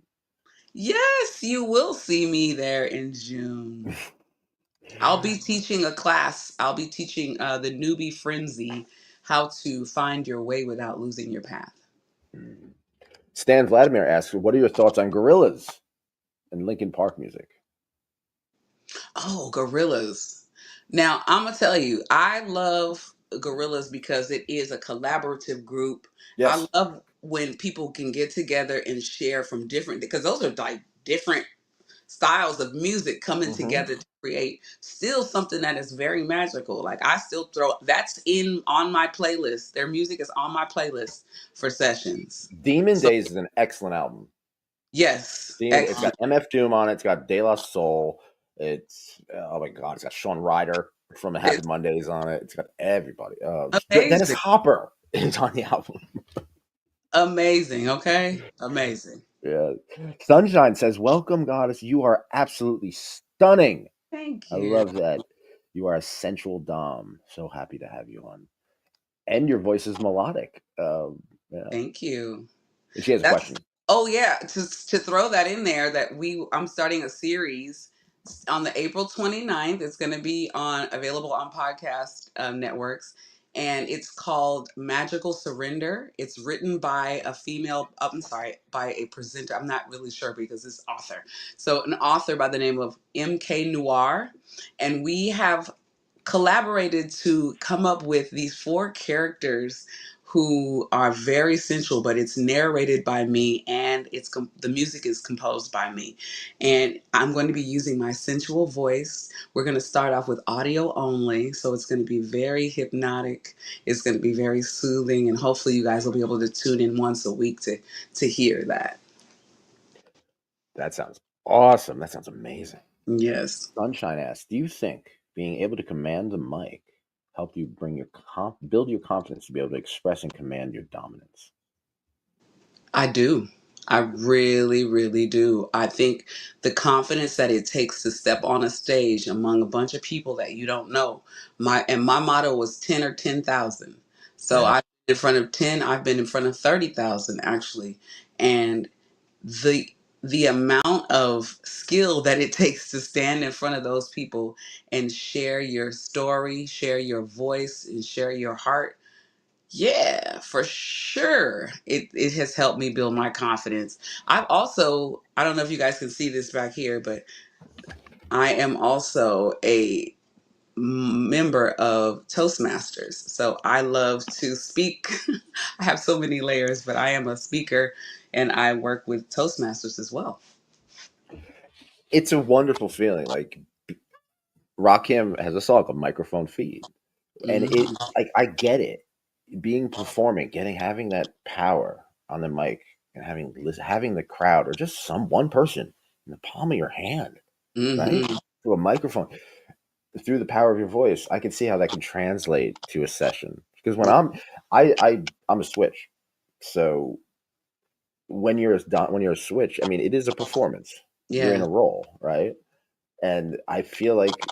S1: Yes, you will see me there in June. I'll be teaching a class. I'll be teaching the newbie frenzy how to find your way without losing your path.
S2: Mm. Stan Vladimir asks, "What are your thoughts on gorillas and Linkin Park music?"
S1: Oh, gorillas. Now, I'm going to tell you, I love gorillas because it is a collaborative group. I
S2: Yes.
S1: love when people can get together and share from different, because those are like different styles of music coming
S2: Hmm.
S1: together to create still something that is very magical. Like I still throw that's in on my playlist. Their music is on my playlist for sessions.
S2: Demon
S1: So
S2: Days is an excellent album.
S1: yes,
S2: It's got
S1: excellent.
S2: MF Doom on it. It's got De La Soul. It's oh my god, it's got Sean Ryder from the Happy
S1: It's
S2: Mondays on it. It's got everybody. Dennis
S1: amazing.
S2: Hopper is on the album.
S1: Amazing. Okay. Amazing.
S2: Yeah. Sunshine says, "Welcome, Goddess. You are absolutely stunning.
S1: Thank
S2: I
S1: you.
S2: love that. You are a sensual dom. So happy to have you on. And your voice is melodic." Yeah.
S1: Thank you.
S2: And she has a
S1: That's
S2: question.
S1: oh yeah, to throw that in there that I'm starting a series on the April 29th. It's going to be on available on podcast networks, and it's called Magical Surrender. It's written by a female, I'm sorry, by a presenter. I'm not really sure because it's author. So an author by the name of MK Noir, and we have collaborated to come up with these four characters who are very sensual, but it's narrated by me, and the music is composed by me. And I'm going to be using my sensual voice. We're going to start off with audio only, so it's going to be very hypnotic. It's going to be very soothing, and hopefully you guys will be able to tune in once a week to hear that.
S2: That sounds awesome. That sounds amazing.
S1: Yes,
S2: Sunshine asks, "Do you think being able to command the mic helped you build your confidence to be able to express and command your dominance?"
S1: I do. I really, really do. I think the confidence that it takes to step on a stage among a bunch of people that you don't know. My motto was 10 or 10,000. So
S2: Yeah.
S1: I've been in front of 10, I've been in front of 30,000 actually. And the the amount of skill that it takes to stand in front of those people and share your story, share your voice, and share your heart, yeah, for sure. It has helped me build my confidence. I've also, I don't know if you guys can see this back here, but I am also a member of Toastmasters. So I love to speak. I have so many layers, but I am a speaker and I work with Toastmasters as well.
S2: It's a wonderful feeling. Like Rakim has a song called Microphone Feed. And
S1: Mhm.
S2: I get it. Being performing, having that power on the mic and having the crowd or just some one person in the palm of your hand, right?
S1: Mhm.
S2: Through a microphone, through the power of your voice, I can see how that can translate to a session. Because I'm a switch. So when you're a switch, I mean, it is a performance. You're in
S1: Yeah.
S2: a role, right? And I feel like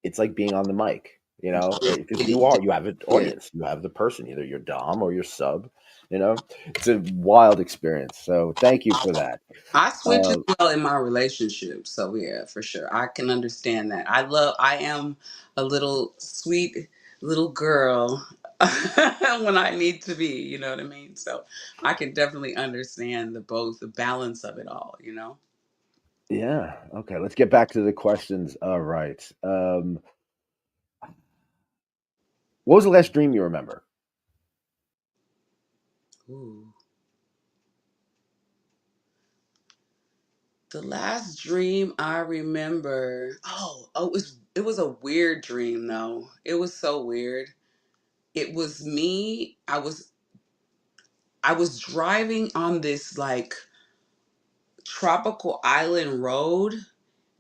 S2: it's like being on the mic, because you have an
S1: Yeah.
S2: audience, you have the person, either your dom or your sub. It's a wild experience. So thank you for that.
S1: I switch as
S2: Uh,
S1: well in my relationship. So yeah, for sure. I can understand that. I am a little sweet little girl when I need to be, you know what I mean? So I can definitely understand the balance of it all.
S2: yeah. Okay. Let's get back to the questions. All right. What was the last dream you remember?
S1: Ooh. The last dream I remember, it was a weird dream though. It was so weird. It was me. I was driving on this like tropical island road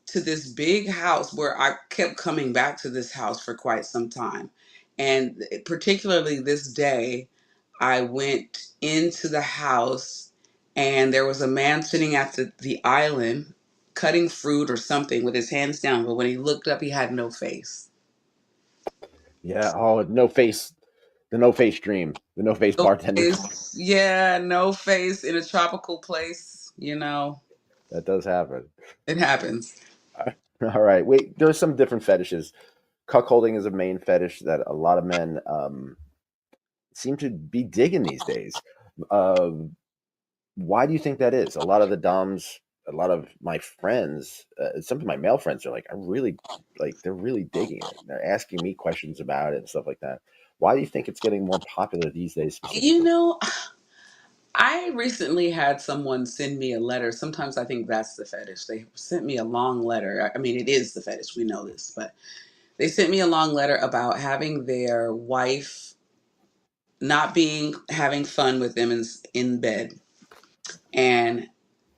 S1: to this big house where I kept coming back to this house for quite some time. And particularly this day, I went into the house and there was a man sitting at the island cutting fruit or something with his hands down. But when he looked up, he had no face.
S2: Yeah. Oh, no face. The no face dream. The no face
S1: No
S2: bartender dream.
S1: face. Yeah, no face in a tropical place. You know,
S2: That does happen.
S1: it happens.
S2: All right. Wait, there's some different fetishes. Cuckolding is a main fetish that a lot of men seem to be digging these days. Um, why do you think that is? A lot of the doms, a lot of my friends, some of my male friends are like, I really like, they're really digging it. They're asking me questions about it and stuff like that. Why do you think it's getting more popular these days
S1: You
S2: specifically?
S1: know, I recently had someone send me a letter. Sometimes I think that's the fetish. They sent me a long letter. I mean, it is the fetish. We know this, but they sent me a long letter about having their wife not being having fun with them in bed. And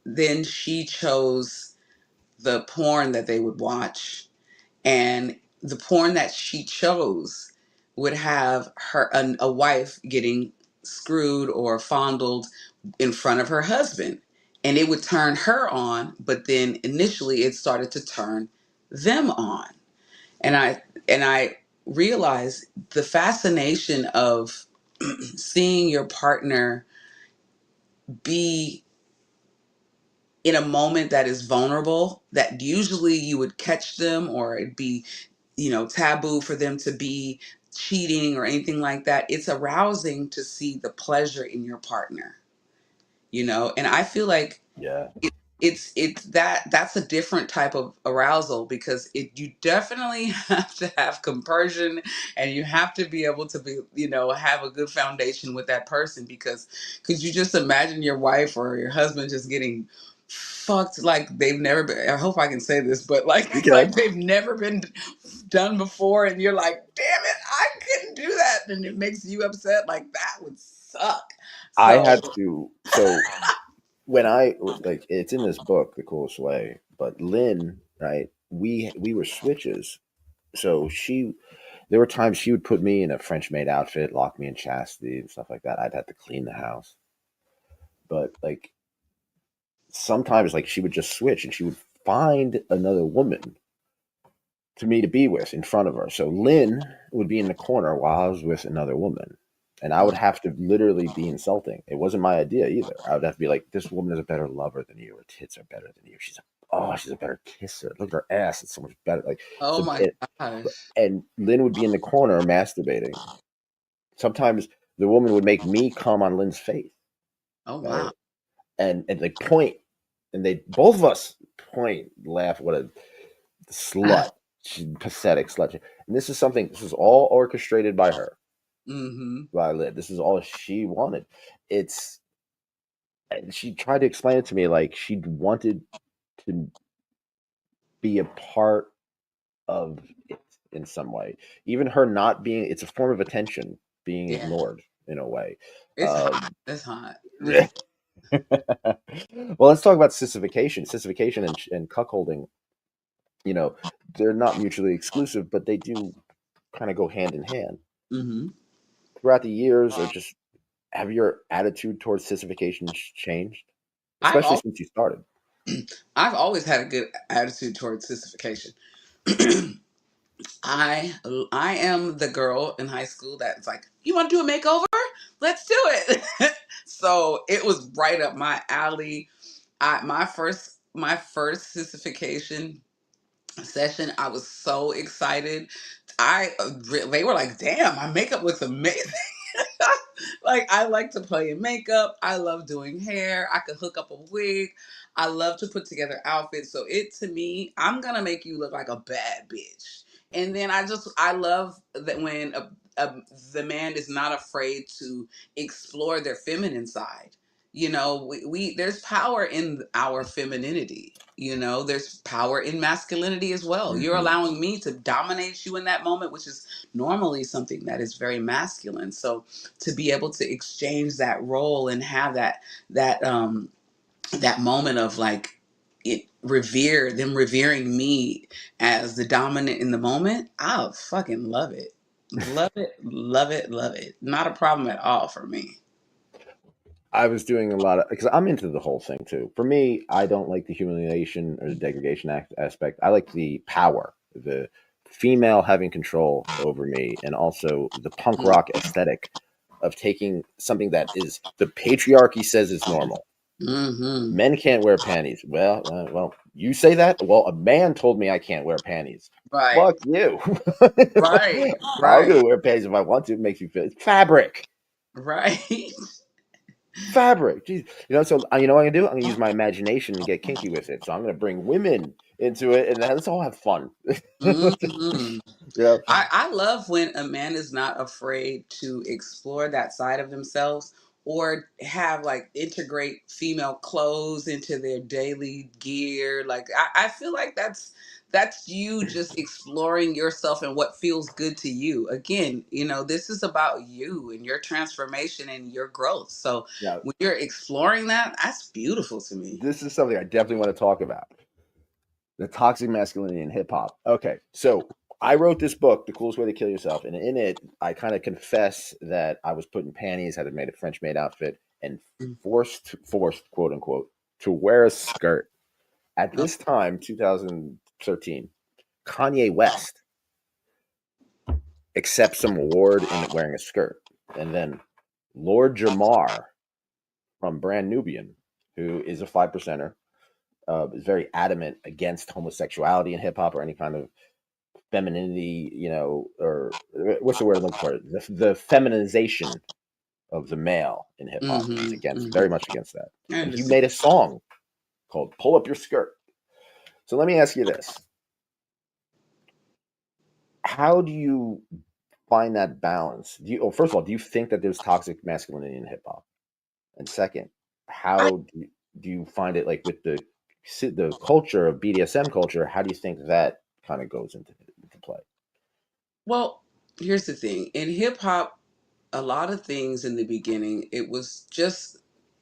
S1: then she chose the porn that they would watch, and the porn that she chose would have a wife getting screwed or fondled in front of her husband, and it would turn her on, but then initially it started to turn them on. And I realized the fascination of seeing your partner be in a moment that is vulnerable, that usually you would catch them, or it'd be, taboo for them to be cheating or anything like that. It's arousing to see the pleasure in your partner, and I feel like
S2: Yeah.
S1: it, it's that's a different type of arousal, because you definitely have to have compersion, and you have to be able to be, have a good foundation with that person, because could you just imagine your wife or your husband just getting fucked like they've never been? I hope I can say this, but like
S2: You
S1: like
S2: can.
S1: they've never been done before, and you're like, damn it, I couldn't do that, and it makes you upset. Like, that would suck.
S2: I
S1: So
S2: had to. So when I like, it's in this book, The Coolest Way. But Lynn, right? We were switches. So there were times she would put me in a French maid outfit, lock me in chastity and stuff like that. I'd have to clean the house. But like sometimes, like she would just switch and she would find another woman to me to be with in front of her. So Lynn would be in the corner while I was with another woman. And I would have to literally be insulting. It wasn't my idea either. I would have to be like, this woman is a better lover than you. Her tits are better than you. She's a better kisser. Look at her ass. It's so much better. Like,
S1: oh
S2: so,
S1: my gosh.
S2: and Lynn would be in the corner masturbating. Sometimes the woman would make me come on Lynn's face,
S1: Oh wow.
S2: right? And they point, and they both of us point, laugh. What a slut! She's pathetic slut. And this is something. This is all orchestrated by her,
S1: Mm-hmm.
S2: by Lynn. This is all she wanted. It's and she tried to explain it to me like she wanted to be a part of it in some way. Even her not being, it's a form of attention being
S1: Yeah.
S2: ignored in a way.
S1: It's hot.
S2: Um,
S1: It's hot. It's
S2: well, let's talk about sissification. Sissification and cuckolding, you know, they're not mutually exclusive, but they do kind of go hand in hand.
S1: hmm
S2: Throughout the years, or just have your attitude towards sissification changed,
S1: I've
S2: especially
S1: al-
S2: since you started?
S1: I've always had a good attitude towards sissification. I I am the girl in high school that's like, you want to do a makeover? Let's do it. So it was right up my alley. My first sissification session, I was so excited. They were like, damn, my makeup looks amazing. Like, I like to play in makeup. I love doing hair. I could hook up a wig. I love to put together outfits. So it to me, I'm gonna make you look like a bad bitch. And then I love that when a, the man is not afraid to explore their feminine side. We there's power in our femininity. There's power in masculinity as well. You're
S2: Hmm.
S1: allowing me to dominate you in that moment, which is normally something that is very masculine. So to be able to exchange that role and have that that moment of like them revering me as the dominant in the moment, I fucking love it. Love it, love it, love it. Not a problem at all for me.
S2: I was doing a lot of, because I'm into the whole thing too. For me, I don't like the humiliation or the degradation aspect. I like the power, the female having control over me, and also the punk rock aesthetic of taking something that is the patriarchy says is normal.
S1: Mm-hmm.
S2: Men can't wear panties. Well, you say that. Well, a man told me I can't wear panties.
S1: Right,
S2: Fuck you.
S1: right,
S2: I'll
S1: right,
S2: go wear panties if I want to. It makes me feel it's fabric.
S1: right.
S2: Fabric. Jeez. So you know what I'm gonna do? I'm gonna use my imagination and get kinky with it. So I'm gonna bring women into it, and let's all have fun.
S1: Hmm.
S2: you know?
S1: I love when a man is not afraid to explore that side of themselves or have like integrate female clothes into their daily gear. Like I feel like that's you just exploring yourself and what feels good to you. Again, this is about you and your transformation and your growth. So
S2: Yeah.
S1: when you're exploring that, that's beautiful to me.
S2: This is something I definitely want to talk about. The toxic masculinity in hip hop. Okay, so I wrote this book, The Coolest Way to Kill Yourself, and in it, I kind of confess that I was put in panties, had made a French maid outfit, and forced, quote unquote, to wear a skirt. At
S1: Oh,
S2: this time, 2013, Kanye West accepts some award in wearing a skirt, and then Lord Jamar from Brand Nubian, who is a 5%er, is very adamant against homosexuality in hip hop or any kind of femininity, or what's the word I'm looking for? The feminization of the male in hip hop. He's
S1: mm-hmm,
S2: against,
S1: mm-hmm.
S2: very much against that.
S1: I
S2: And he
S1: understand.
S2: made a song called Pull Up Your Skirt. So let me ask you this. How do you find that balance? First of all, do you think that there's toxic masculinity in hip hop? And second, how do you find it like with the culture of BDSM culture? How do you think that kind of goes into play?
S1: Well, here's the thing. In hip hop, a lot of things in the beginning, it was just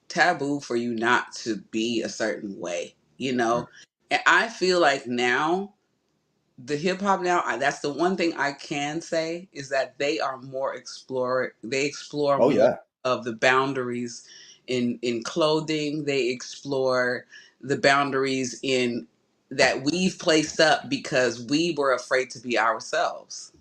S1: taboo for you not to be a certain way, you
S2: Mm.
S1: know? And I feel like now, the hip hop now, that's the one thing I can say is that they are more they explore
S2: Oh
S1: more
S2: yeah.
S1: of the boundaries in clothing. They explore the boundaries in that we've placed up because we were afraid to be ourselves,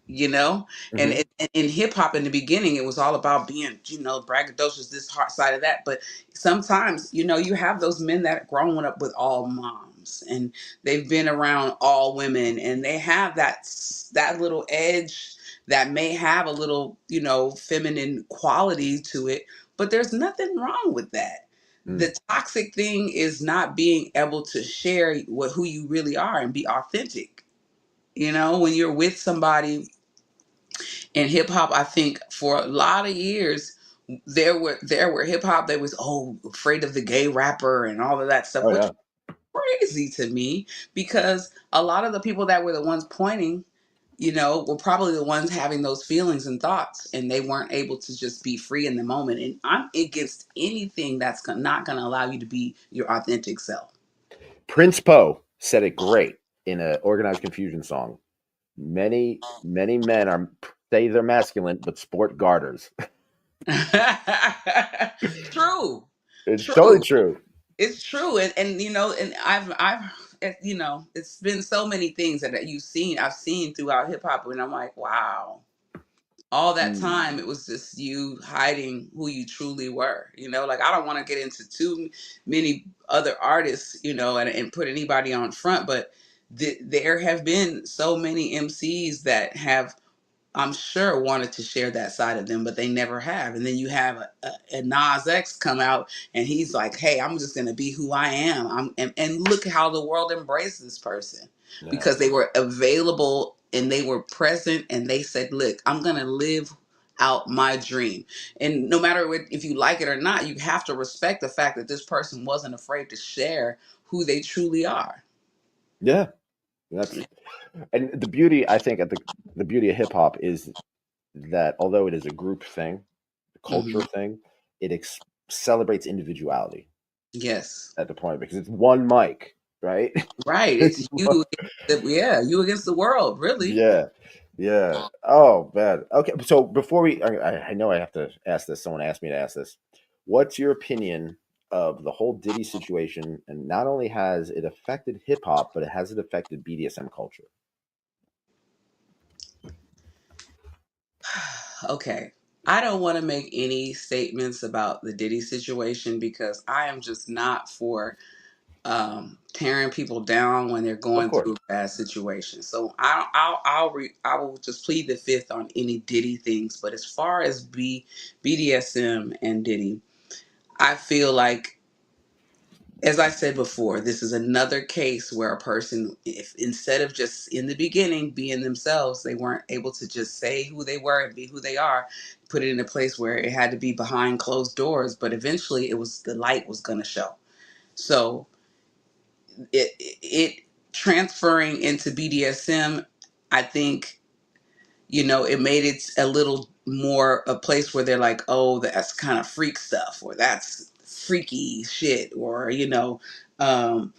S1: you know. And
S2: Hmm.
S1: in hip hop in the beginning it was all about being, braggadocious, this hard side of that, but sometimes, you have those men that grown up with all moms and they've been around all women and they have that little edge that may have a little, feminine quality to it, but there's nothing wrong with that.
S2: Mm.
S1: The toxic thing is not being able to share who you really are and be authentic. When you're with somebody in hip hop, I think for a lot of years there were hip hop that was afraid of the gay rapper and all of that stuff,
S2: Oh
S1: which
S2: yeah.
S1: was crazy to me because a lot of the people that were the ones pointing, were probably the ones having those feelings and thoughts, and they weren't able to just be free in the moment. And I'm against anything that's not going to allow you to be your authentic self.
S2: Prince Poe said it great in an Organized Confusion song. Many men say they're masculine but sport garters.
S1: True,
S2: It's totally
S1: true.
S2: true.
S1: It's true, and and it's been so many things that I've seen throughout hip hop, and I'm like, wow, all that
S2: Mm.
S1: time it was just you hiding who you truly were. Like, I don't want to get into too many other artists, and put anybody on front, but there have been so many MCs that have, I'm sure, wanted to share that side of them, but they never have. And then you have a Nas X come out, and he's like, "Hey, I'm just going to be who I am." And look how the world embraced this person
S2: Yeah.
S1: because they were available and they were present, and they said, "Look, I'm going to live out my dream." And no matter if you like it or not, you have to respect the fact that this person wasn't afraid to share who they truly are.
S2: Yeah. That's and the beauty, I think, the beauty of hip hop is that although it is a group thing, a culture
S1: Hmm.
S2: thing, it celebrates individuality.
S1: Yes.
S2: at the point because it's one mic, right?
S1: Right.
S2: It's
S1: It's you yeah, you against the world, really.
S2: yeah, yeah. Oh man. Okay. So before I know I have to ask this. Someone asked me to ask this. What's your opinion of the whole Diddy situation? And not only has it affected hip hop, but has it affected BDSM culture?
S1: Okay. I don't want to make any statements about the Diddy situation because I am just not for tearing people down when they're
S2: Of
S1: going
S2: course.
S1: through a bad situation. So I will just plead the fifth on any Diddy things. But as far as BDSM and Diddy, I feel like, as I said before, this is another case where a person, if instead of just in the beginning being themselves, they weren't able to just say who they were and be who they are, put it in a place where it had to be behind closed doors. But eventually, it was the light was going to show. So it transferring into BDSM, I think, it made it a little more a place where they're like, oh, that's kind of freak stuff, or that's freaky shit, or um,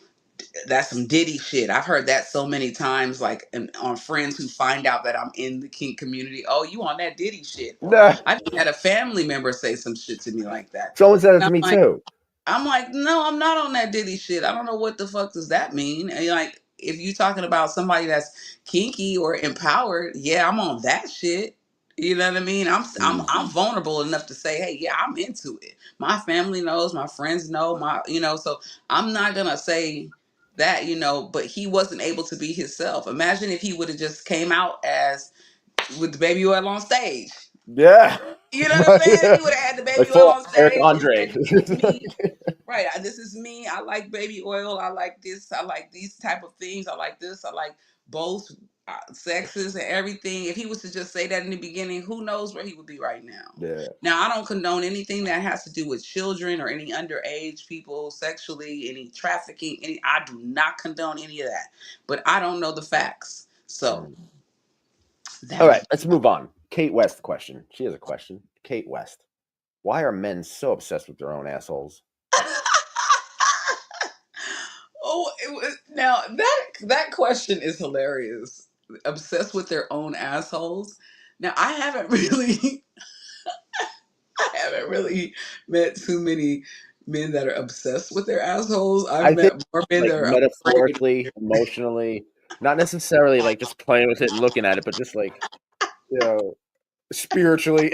S1: that's some Diddy shit. I've heard that so many times, like on friends who find out that I'm in the kink community. Oh, you on that Diddy shit? Or
S2: Nah.
S1: I've even had a family member say some shit to me like that.
S2: Someone said it
S1: And
S2: to
S1: I'm
S2: me
S1: like,
S2: too.
S1: no, I'm not on that Diddy shit. I don't know what the fuck does that mean. And like, if you're talking about somebody that's kinky or empowered, yeah, I'm on that shit. You know what I mean? I'm
S2: Mhm.
S1: vulnerable enough to say, hey, yeah, I'm into it. My family knows, my friends know, so I'm not gonna say that, but he wasn't able to be himself. Imagine if he would have just came out as with the baby oil on stage.
S2: Yeah.
S1: You know what I'm saying? If he would have had the
S2: Like
S1: baby oil
S2: full
S1: on
S2: Eric
S1: stage and
S2: Andre.
S1: said, "This is me." Right. This is me. I like baby oil. I like this. I like these type of things. I like this. I like both sexes and everything. If he was to just say that in the beginning, who knows where he would be right now.
S2: Yeah.
S1: Now, I don't condone anything that has to do with children or any underage people sexually, any trafficking. I do not condone any of that. But I don't know the facts. So
S2: Mm. All
S1: that
S2: right,
S1: be.
S2: let's move on. Kate West question. She has a question. Kate West. Why are men so obsessed with their own assholes?
S1: Oh, now that question is hilarious. Obsessed with their own assholes. Now I haven't really, I haven't really met too many men that are obsessed with their assholes. I've
S2: I think
S1: met more men
S2: like
S1: that are afraid.
S2: metaphorically, emotionally, not necessarily like just playing with it and looking at it, but just like, you know, spiritually,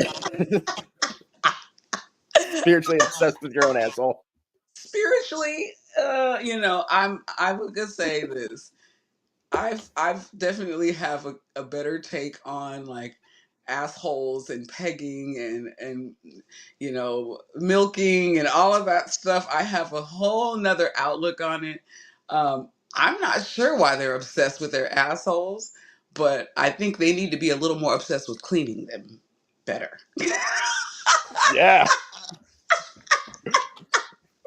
S2: spiritually obsessed with your own asshole.
S1: Spiritually, I would just say this. I've definitely have a better take on like assholes and pegging and milking and all of that stuff. I have a whole nother outlook on it. I'm not sure why they're obsessed with their assholes, but I think they need to be a little more obsessed with cleaning them better.
S2: Yeah.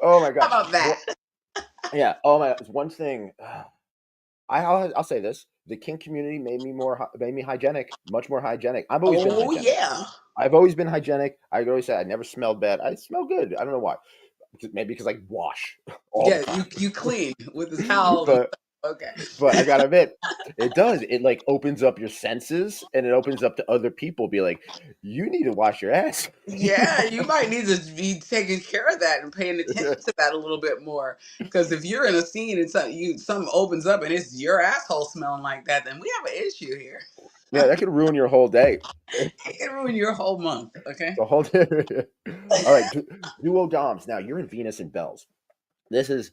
S2: Oh my
S1: How
S2: god.
S1: about that?
S2: Well, yeah. Oh my. One thing. I'll say this: the kink community made me hygienic, much more hygienic. I've always been
S1: Oh
S2: hygienic.
S1: yeah.
S2: I've always been hygienic. I always say I never smelled bad. I smell good. I don't know why. Maybe because I wash all the
S1: Yeah, you
S2: time.
S1: clean with the towel and
S2: but
S1: stuff. Okay.
S2: but I gotta admit, it does. It like opens up your senses and it opens up to other people. Be like, you need to wash your ass.
S1: Yeah, you might need to be taking care of that and paying attention to that a little bit more. Because if you're in a scene and something opens up and it's your asshole smelling like that, then we have an issue here.
S2: Yeah, that could ruin your whole day.
S1: It can ruin your whole month. Okay.
S2: The whole day. All right, duo doms. Now you're in Venus and Bells. This is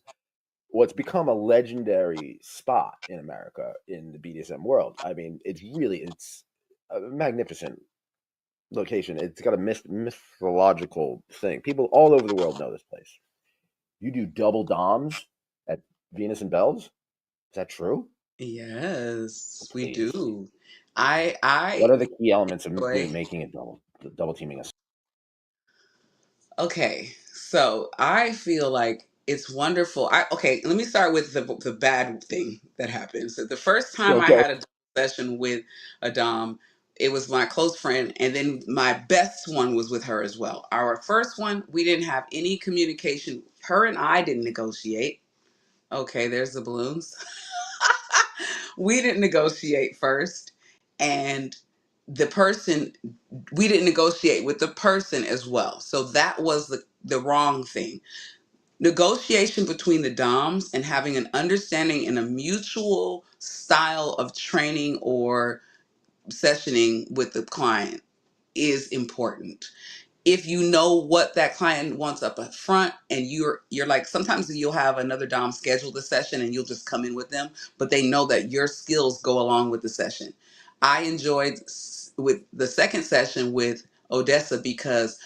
S2: what's become a legendary spot in America in the BDSM world. I mean, it's a magnificent location. It's got a mythological thing. People all over the world know this place. You do double doms at Venus and Bells. Is that true?
S1: Yes, we
S2: Please.
S1: do. I
S2: What are the key elements of
S1: enjoy.
S2: making it double teaming us?
S1: Okay, so I feel like it's wonderful. Okay, let me start with the bad thing that happened. So the first time I
S2: Okay.
S1: had a session with a dom, It was my close friend, and then my best one was with her as well. Our first one, we didn't have any communication. Her and I didn't negotiate. Okay, there's the balloons. We didn't negotiate first, and the person, we didn't negotiate with the person as well. So that was the wrong thing. Negotiation between the DOMs and having an understanding and a mutual style of training or sessioning with the client is important. If you know what that client wants up front, and you're like, sometimes you'll have another dom schedule the session and you'll just come in with them, but they know that your skills go along with the session. I enjoyed with the second session with Odessa because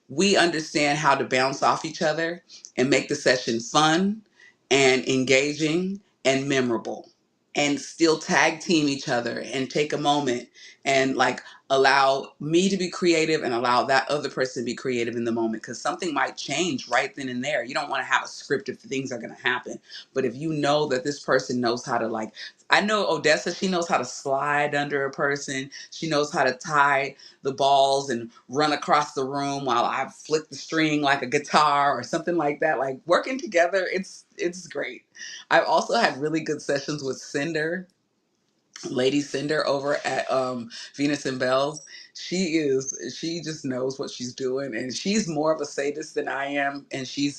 S1: we understand how to bounce off each other and make the session fun and engaging and memorable, and still tag team each other and take a moment and like allow me to be creative and allow that other person to be creative in the moment, because something might change right then and there. You don't want to have a script if things are going to happen, but if you know that this person knows how to, like, I know Odessa, she knows how to slide under a person, she knows how to tie the balls and run across the room while I flick the string like a guitar or something like that. Like, working together, it's great. I've also had really good sessions with Cinder, Lady Cinder over at Venus and Bells. She just knows what she's doing, and she's more of a sadist than I am, and she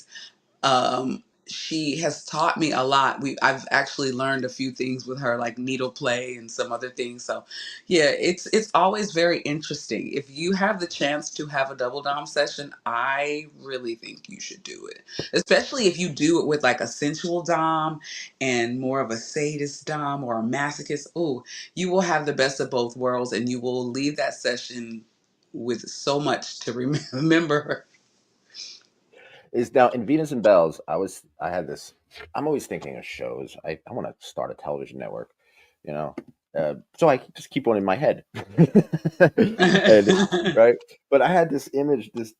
S1: has taught me a lot. I've actually learned a few things with her, like needle play and some other things. So yeah, it's always very interesting. If you have the chance to have a double dom session, I really think you should do it. Especially if you do it with like a sensual dom and more of a sadist dom or a masochist. Ooh, you will have the best of both worlds, and you will leave that session with so much to remember.
S2: Is now in Venus and Bells. I had this. I'm always thinking of shows. I want to start a television network, you know. So I just keep one in my head, and right. But I had this image, this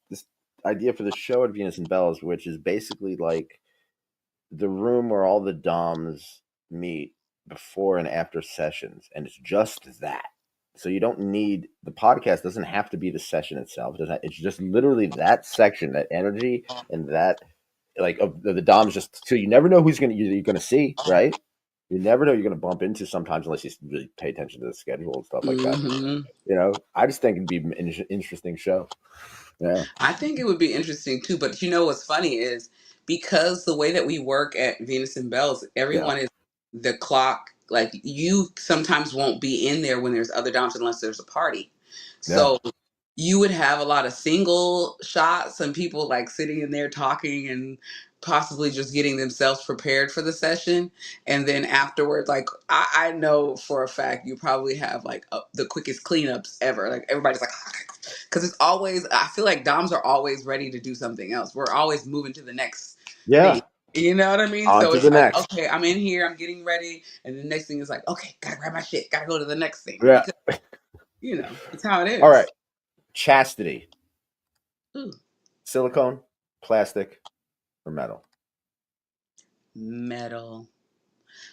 S2: idea for the show at Venus and Bells, which is basically like the room where all the DOMs meet before and after sessions, and it's just that. So you don't need the podcast doesn't have to be the session itself. It doesn't. It's just literally that section, that energy, and that like of the DOMs. Just so you never know who's you're gonna see, right? You never know you're gonna bump into sometimes unless you really pay attention to the schedule and stuff like that.
S1: Hmm.
S2: I just think it'd be an interesting show. Yeah,
S1: I think it would be interesting too. But you know what's funny is, because the way that we work at Venus and Bells,
S2: yeah,
S1: everyone is the clock. Like, you sometimes won't be in there when there's other doms unless there's a party.
S2: yeah.
S1: So you would have a lot of single shots and people like sitting in there talking and possibly just getting themselves prepared for the session. And then afterwards, like, I know for a fact you probably have like the quickest cleanups ever. Like, everybody's like, because it's always, I feel like DOMs are always ready to do something else. We're always moving to the next thing.
S2: Yeah.
S1: You know what I mean?
S2: On
S1: So
S2: to
S1: it's
S2: the
S1: like,
S2: next.
S1: okay, I'm in here, I'm getting ready. And the next thing is like, okay, gotta grab my shit, gotta go to the next thing.
S2: Yeah.
S1: Because, it's how it
S2: All right.
S1: is.
S2: Chastity.
S1: Ooh,
S2: Silicone, plastic, or metal?
S1: metal.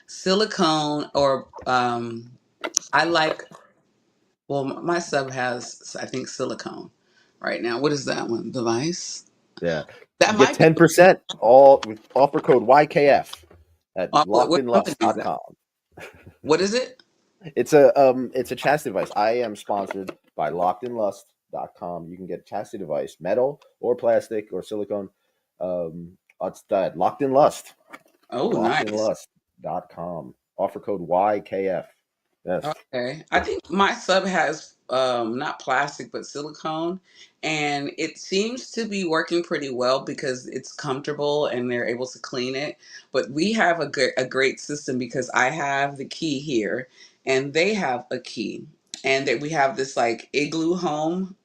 S1: Silicone, or I like, well, my sub has, I think, silicone right now. What is that one? Device?
S2: Yeah.
S1: That
S2: You get
S1: might be
S2: 10% all with offer code YKF at
S1: what company is that?
S2: lockedinlust.com.
S1: What is it?
S2: It's a chastity device. I am sponsored by lockedinlust.com. You can get a chastity device, metal or plastic or silicone. It's that Locked in Lust.
S1: Oh, nice.
S2: Lockedinlust.com. Offer code YKF. Yes.
S1: Okay. I think my sub has not plastic but silicone, and it seems to be working pretty well because it's comfortable and they're able to clean it. But we have a great system because I have the key here and they have a key, and that we have this like igloo home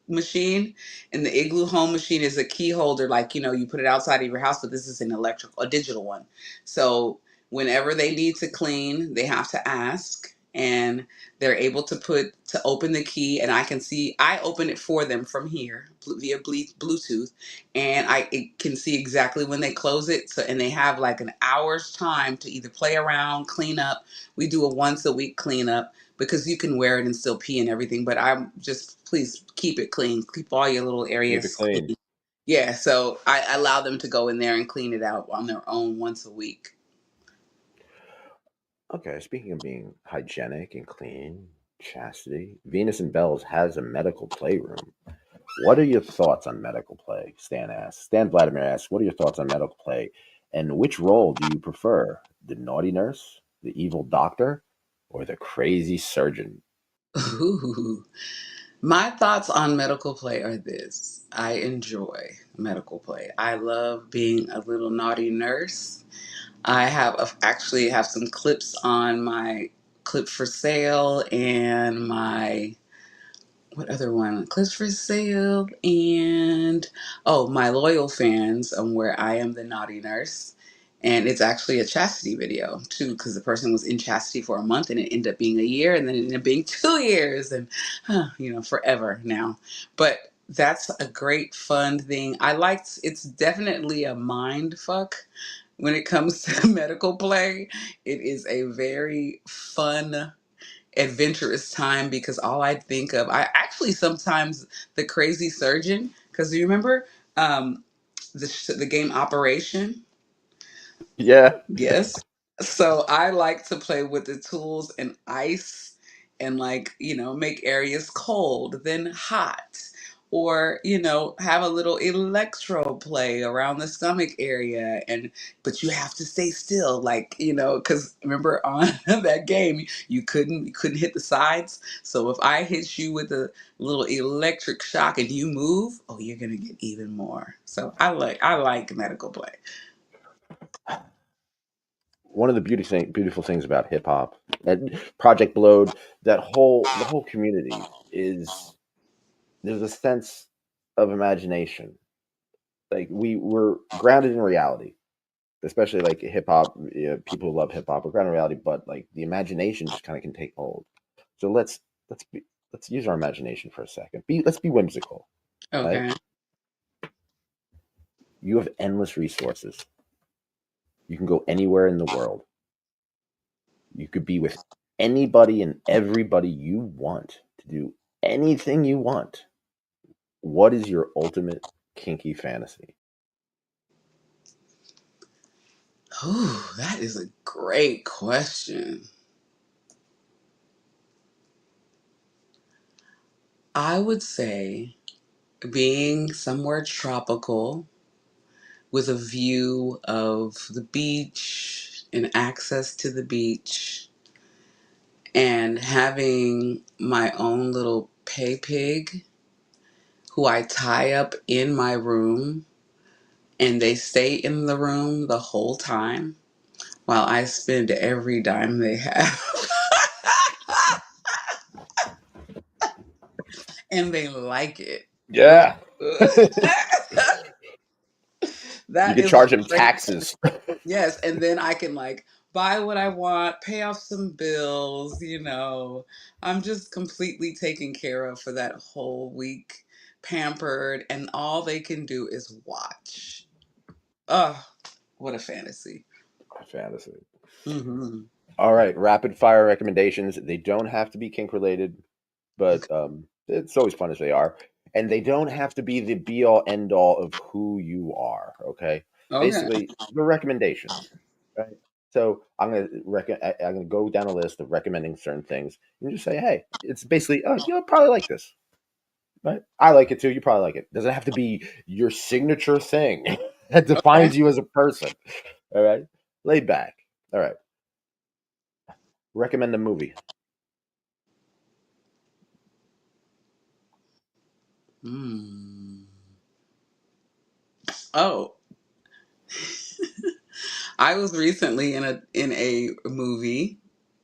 S1: machine, and the igloo home machine is a key holder, like, you put it outside of your house, but this is a digital one. So whenever they need to clean, they have to ask, and they're able to open the key, and I open it for them from here via Bluetooth, and it can see exactly when they close it. So, and they have like an hour's time to either play around, clean up. We do a once a week cleanup because you can wear it and still pee and everything. But I'm just, please keep it clean. Keep all your little
S2: Keep it
S1: areas
S2: clean.
S1: clean. Yeah, so I allow them to go in there and clean it out on their own once a week.
S2: Okay, speaking of being hygienic and clean, chastity, Venus and Bells has a medical playroom. What are your thoughts on medical play? Stan Vladimir asks, what are your thoughts on medical play? And which role do you prefer? The naughty nurse, the evil doctor, or the crazy surgeon?
S1: Ooh. My thoughts on medical play are this: I enjoy medical play. I love being a little naughty nurse. I actually have some clips on my clip for sale and my, what other one? Clips for sale and, oh, my loyal fans, where I am the naughty nurse. And it's actually a chastity video too, because the person was in chastity for a month and it ended up being a year and then it ended up being 2 years and, forever now. But that's a great fun thing. It's definitely a mind fuck when it comes to medical play. It is a very fun, adventurous time because all I think of, I actually sometimes, the crazy surgeon, because you remember um, the game Operation?
S2: Yeah.
S1: Yes. So I like to play with the tools and ice and, like, make areas cold, then hot. Or, have a little electro play around the stomach area, and but you have to stay still, like, because remember on that game you couldn't hit the sides. So if I hit you with a little electric shock and you move, oh, you're gonna get even more. So I like medical play.
S2: One of the beautiful things about hip hop and Project Blowed, the whole community is there's a sense of imagination. Like we're grounded in reality, especially like hip hop. People who love hip hop are grounded in reality, but like the imagination just kind of can take hold. So let's be let's use our imagination for a second. Let's be whimsical, right?
S1: Okay.
S2: You have endless resources. You can go anywhere in the world. You could be with anybody and everybody you want to do anything you want. What is your ultimate kinky fantasy?
S1: Oh, that is a great question. I would say being somewhere tropical with a view of the beach and access to the beach and having my own little pay pig who I tie up in my room and they stay in the room the whole time while I spend every dime they have. And they like it. Ooh.
S2: Yeah. You
S1: That
S2: could
S1: is a
S2: charge him
S1: great.
S2: taxes.
S1: Yes, and then I can, like, buy what I want, pay off some bills. I'm just completely taken care of for that whole week, pampered, and all they can do is watch. Oh, what a fantasy.
S2: Fantasy.
S1: Hmm.
S2: All right, rapid fire recommendations. They don't have to be kink related, but it's always fun if they are. And they don't have to be the be all end all of who you are. Okay,
S1: Okay.
S2: basically the recommendations. Right. So I'm gonna go down a list of recommending certain things and just say, hey, it's basically, oh, you'll probably like this. Right? I like it too. You probably like it. Doesn't have to be your signature thing that
S1: Okay.
S2: defines you as a person. All right. Laid back. All right. Recommend a movie.
S1: Hmm. Oh, I was recently in a movie,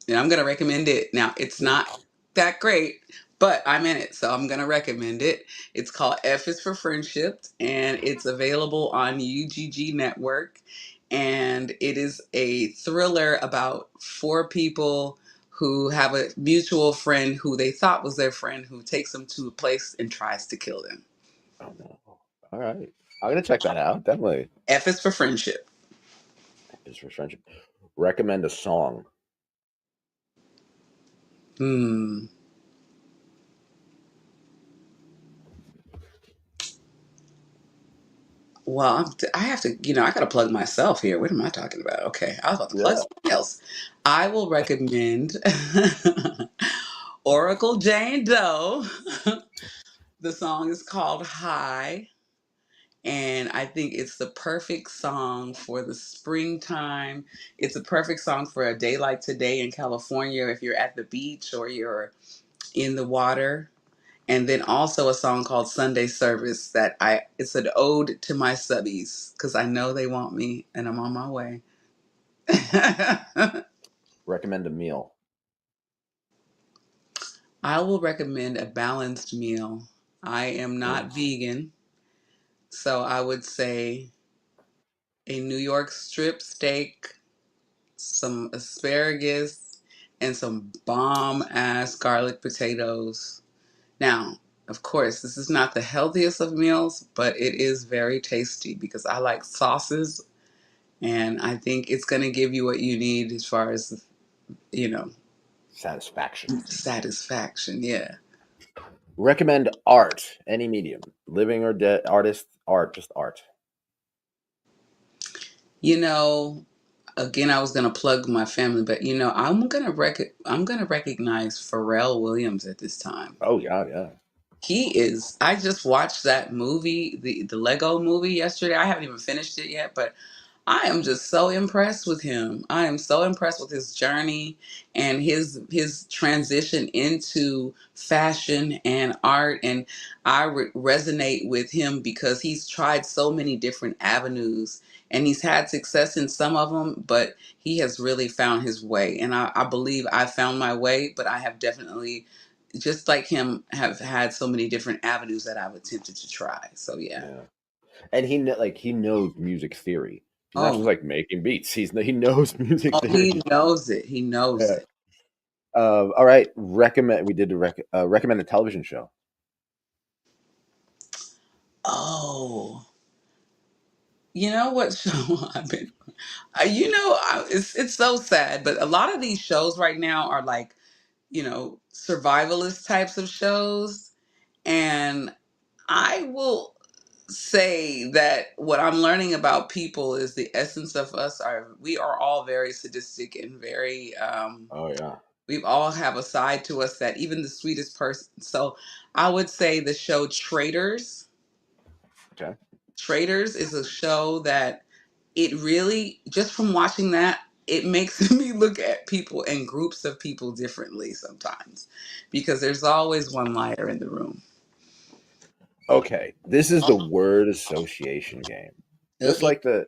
S1: and I'm gonna recommend it. Now, it's not that great, but I'm in it, so I'm gonna recommend it. It's called F is for Friendship, and it's available on UGG Network. And it is a thriller about four people who have a mutual friend who they thought was their friend, who takes them to a place and tries to kill them.
S2: Oh no. All right. I'm gonna check that out. Definitely.
S1: F is for Friendship.
S2: Just for friendship. Recommend a song.
S1: Hmm. Well, I have to, I got to plug myself here. What am I talking about? Okay, I was about to plug
S2: Yeah.
S1: something else. I will recommend Oracle Jayne Doe. The song is called High, and I think it's the perfect song for the springtime. It's a perfect song for a day like today in California if you're at the beach or you're in the water. And then also a song called Sunday Service that it's an ode to my subbies because I know they want me and I'm on my way.
S2: Recommend a meal.
S1: I will recommend a balanced meal. I am
S2: Mm.
S1: not vegan, so I would say a New York strip steak, some asparagus, and some bomb ass garlic potatoes. Now, of course, this is not the healthiest of meals, but it is very tasty because I like sauces and I think it's going to give you what you need as far as, you know,
S2: Satisfaction.
S1: satisfaction. Yeah.
S2: Recommend art, any medium, living or dead, artist, art, just art.
S1: You know, again, I was going to plug my family, but I'm going to recognize Pharrell Williams at this time.
S2: Oh yeah, yeah.
S1: He is. I just watched that movie, the Lego movie yesterday. I haven't even finished it yet, but I am just so impressed with him. I am so impressed with his journey and his transition into fashion and art. And I resonate with him because he's tried so many different avenues and he's had success in some of them, but he has really found his way. And I believe I found my way, but I have definitely, just like him, have had so many different avenues that I've attempted to try. So yeah.
S2: Yeah. And he knows music theory. He's not just
S1: Oh,
S2: like making beats. He knows music
S1: oh,
S2: theory.
S1: he knows it. He knows
S2: Yeah.
S1: it.
S2: All right. Recommend. We did a recommend a television show.
S1: Oh, you know what show I've been? It's so sad, but a lot of these shows right now are like, survivalist types of shows, and I will say that what I'm learning about people is the essence of us are we are all very sadistic and very
S2: Oh yeah.
S1: we all have a side to us that even the sweetest person. So I would say the show Traitors.
S2: Okay.
S1: Traders is a show that it really, just from watching that, it makes me look at people and groups of people differently sometimes because there's always one liar in the room.
S2: Okay. This is the word association game. Just
S1: Okay.
S2: like the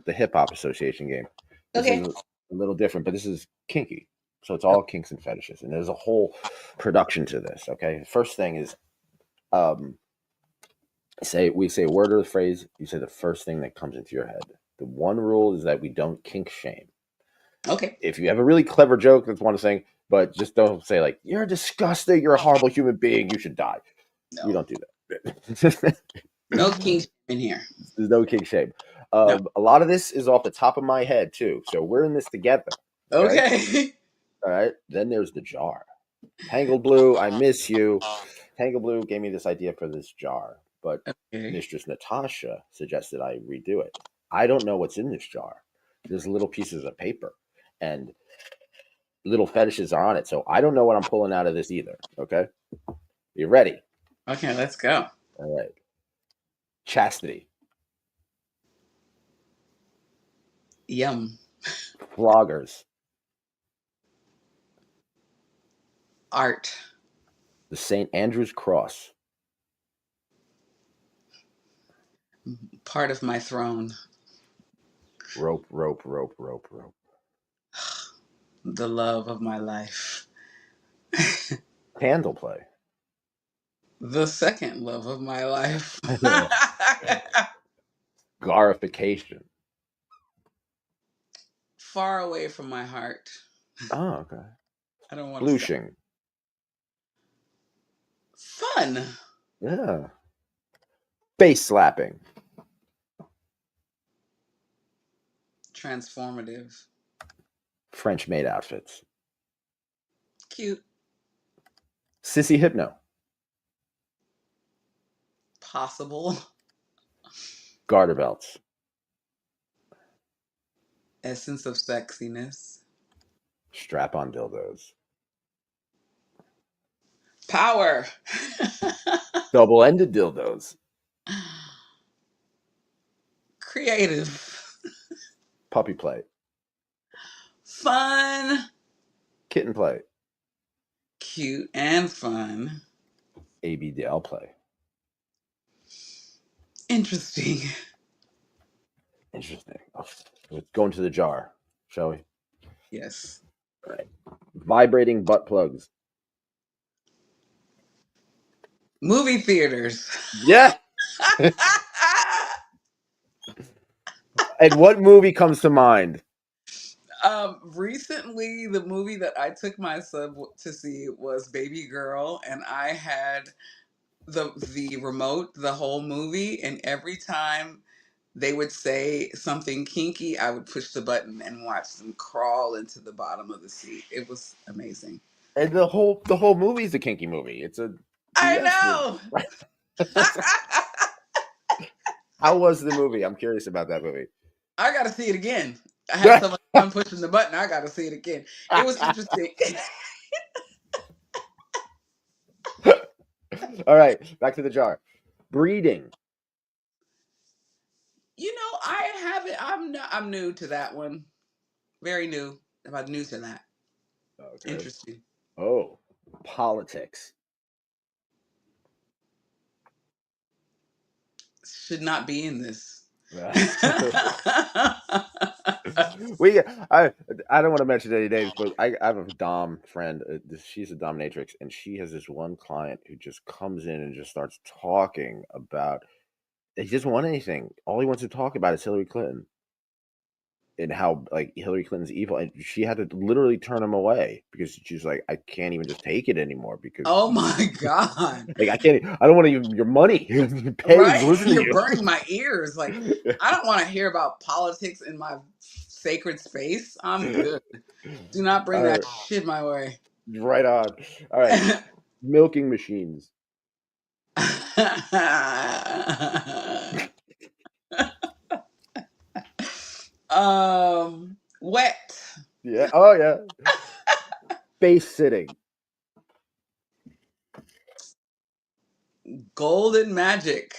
S2: hip hop association game. This is
S1: Okay.
S2: a little different, but this is kinky. So it's all kinks and fetishes, and there's a whole production to this. Okay. First thing is um we say a word or a phrase, you say the first thing that comes into your head. The one rule is that we don't kink shame.
S1: Okay.
S2: If you have a really clever joke, that's one thing, but just don't say like, you're disgusting, you're a horrible human being, you should die. We
S1: No.
S2: don't do that.
S1: No kink in here.
S2: There's no kink shame.
S1: No.
S2: A lot of this is off the top of my head too. So we're in this together. Okay.
S1: Okay.
S2: All right. Then there's the jar. Tangled Blue, I miss you. Tangled Blue gave me this idea for this jar, but
S1: Okay.
S2: Mistress Natasha suggested I redo it. I don't know what's in this jar. There's little pieces of paper and little fetishes are on it. So I don't know what I'm pulling out of this either. Okay. You ready?
S1: Okay, let's go.
S2: All right. Chastity,
S1: Yum.
S2: floggers,
S1: Art.
S2: the St. Andrew's Cross,
S1: Part of my throne.
S2: rope, rope, rope, rope, rope,
S1: The love of my life.
S2: candle play,
S1: The second love of my life.
S2: glorification.
S1: Far away from my heart.
S2: Oh, okay.
S1: I don't want to stop.
S2: Blushing.
S1: Fun.
S2: Yeah. Face slapping.
S1: Transformative.
S2: French maid outfits.
S1: Cute.
S2: Sissy hypno.
S1: Possible.
S2: Garter belts.
S1: Essence of sexiness.
S2: Strap on dildos.
S1: Power.
S2: Double ended dildos.
S1: Creative.
S2: Puppy play.
S1: Fun.
S2: Kitten play.
S1: Cute and fun.
S2: ABDL play.
S1: Interesting.
S2: Interesting. Let's go into the jar, shall we?
S1: Yes.
S2: All right. Vibrating butt plugs.
S1: Movie theaters.
S2: Yeah. And what movie comes to mind?
S1: Recently, the movie that I took my son to see was Baby Girl, and I had the remote the whole movie, and every time they would say something kinky, I would push the button and watch them crawl into the bottom of the seat. It was amazing.
S2: And the whole movie is a kinky movie. It's a BS movie.
S1: I know.
S2: How was the movie? I'm curious about that movie.
S1: I got to see it again. I had so much fun pushing the button. I got to see it again. It was interesting.
S2: All right, back to the jar. Breeding.
S1: I haven't. I'm new to that one. Very new. I'm new to that.
S2: Okay.
S1: Interesting.
S2: Oh, politics.
S1: Should not be in this.
S2: I don't want to mention any names, but I have a dom friend. She's a dominatrix, and she has this one client who just comes in and just starts talking about. He doesn't want anything. All he wants to talk about is Hillary Clinton and how like Hillary Clinton's evil, and she had to literally turn him away because she's like, I can't even just take it anymore because
S1: Oh my God.
S2: like I can't. I don't want to your money. You pay to
S1: Right?
S2: listen to
S1: You're
S2: you.
S1: burning my ears. Like, I don't want to hear about politics in my sacred space. I'm good. Do not bring
S2: All
S1: that
S2: right,
S1: shit my way.
S2: right on. All right, milking machines.
S1: Wet.
S2: Yeah. Oh yeah. Face sitting.
S1: Golden magic.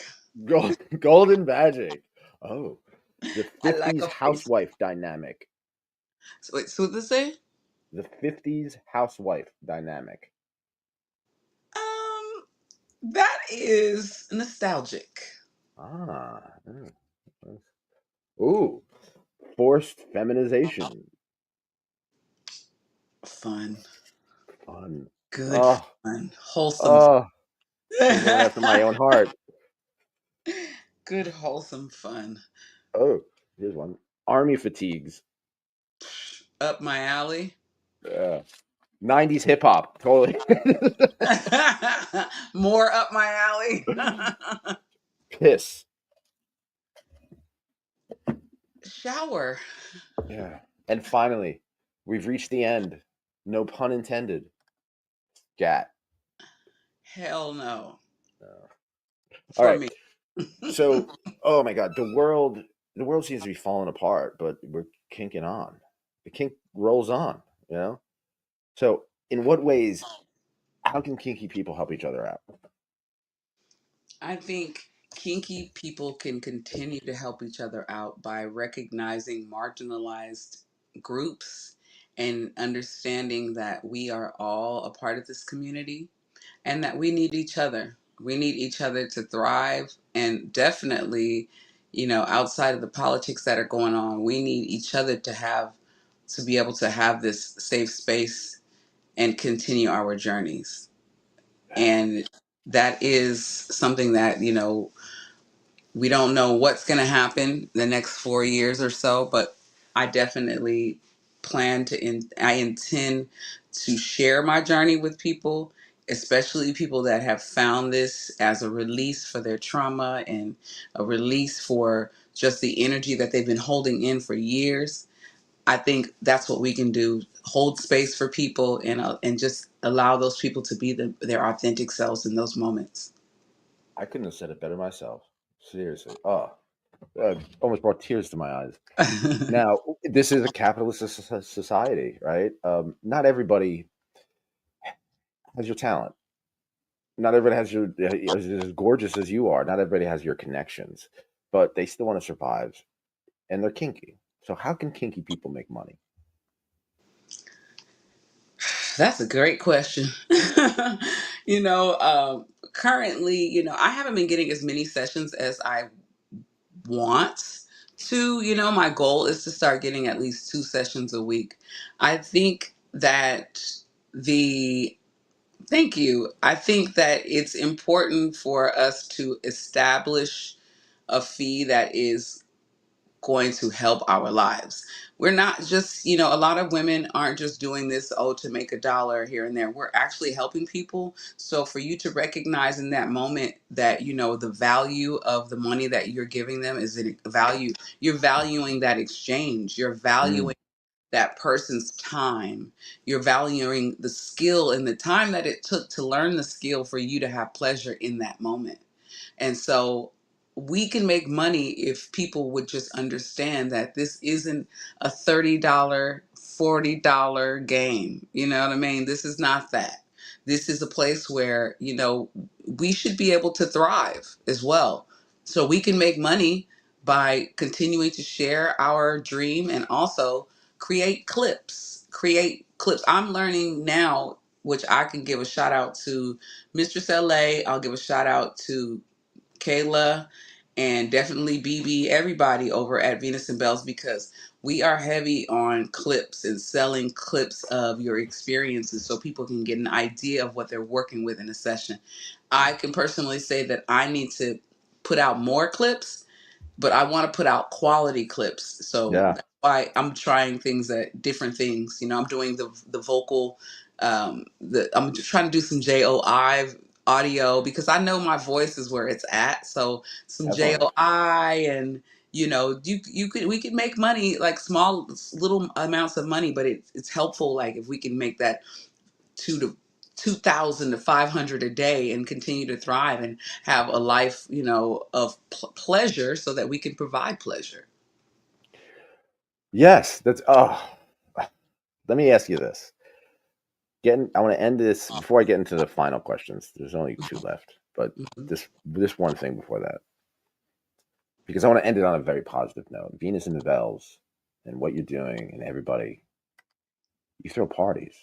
S2: Golden magic. Oh, the
S1: I like
S2: 50s
S1: a face.
S2: housewife dynamic.
S1: So, wait, so what did they say?
S2: The 50s housewife dynamic.
S1: That is nostalgic.
S2: Ah. Ooh. Forced feminization.
S1: Fun.
S2: Fun.
S1: Good
S2: Oh,
S1: fun. Wholesome
S2: oh. Here's one
S1: fun.
S2: after my own heart.
S1: Good wholesome fun.
S2: Oh, here's one. Army fatigues.
S1: Up my alley.
S2: 90s hip hop. Totally.
S1: More up my alley.
S2: Piss.
S1: Shower.
S2: Yeah. And finally, we've reached the end. No pun intended. Scat.
S1: Hell no.
S2: All
S1: For
S2: right.
S1: me.
S2: So, oh my God, the world seems to be falling apart, but we're kinking on. The kink rolls on, you know? So, in what ways, how can kinky people help each other out?
S1: I think kinky people can continue to help each other out by recognizing marginalized groups and understanding that we are all a part of this community and that we need each other. We need each other to thrive, and definitely, outside of the politics that are going on, we need each other to be able to have this safe space and continue our journeys. And that is something that, we don't know what's going to happen the next 4 years or so, but I definitely I intend to share my journey with people, especially people that have found this as a release for their trauma and a release for just the energy that they've been holding in for years. I think that's what we can do: hold space for people and just allow those people to be their authentic selves in those moments.
S2: I couldn't have said it better myself. Seriously. Oh, almost brought tears to my eyes. Now, this is a capitalist society, right? Not everybody has your talent. Not everybody has your as gorgeous as you are. Not everybody has your connections, but they still want to survive, and they're kinky. So, how can kinky people make money?
S1: That's a great question. Currently, I haven't been getting as many sessions as I want to. My goal is to start getting at least 2 sessions a week. I think that the Thank you. I think that it's important for us to establish a fee that is going to help our lives. We're not just, a lot of women aren't just doing this, to make a dollar here and there. We're actually helping people. So for you to recognize in that moment that, the value of the money that you're giving them is a value, you're valuing that exchange, you're
S2: Mm,
S1: valuing that person's time. You're valuing the skill and the time that it took to learn the skill for you to have pleasure in that moment. And so we can make money if people would just understand that this isn't a $30, $40 game. You know what I mean? This is not that. This is a place where, we should be able to thrive as well. So we can make money by continuing to share our dream and also create clips. Create clips. I'm learning now, which I can give a shout out to Mistress LA. I'll give a shout out to Kayla, and definitely BB, everybody over at Venus and Bells, because we are heavy on clips and selling clips of your experiences so people can get an idea of what they're working with in a session. I can personally say that I need to put out more clips, but I want to put out quality clips. So
S2: yeah,
S1: that's why I'm trying different things. I'm doing the vocal, I'm trying to do some JOI audio because I know my voice is where it's at. So some
S2: definitely.
S1: JOI and we could make money, like small little amounts of money, but it's helpful, like if we can make that 2,000 to 500 a day and continue to thrive and have a life, of pleasure so that we can provide pleasure.
S2: Yes, that's. Oh, let me ask you this. I want to end this before I get into the final questions. There's only two left, but
S1: Mhm.
S2: this one thing before that, because I want to end it on a very positive note. Venus and the Bells, and what you're doing, and everybody, you throw parties.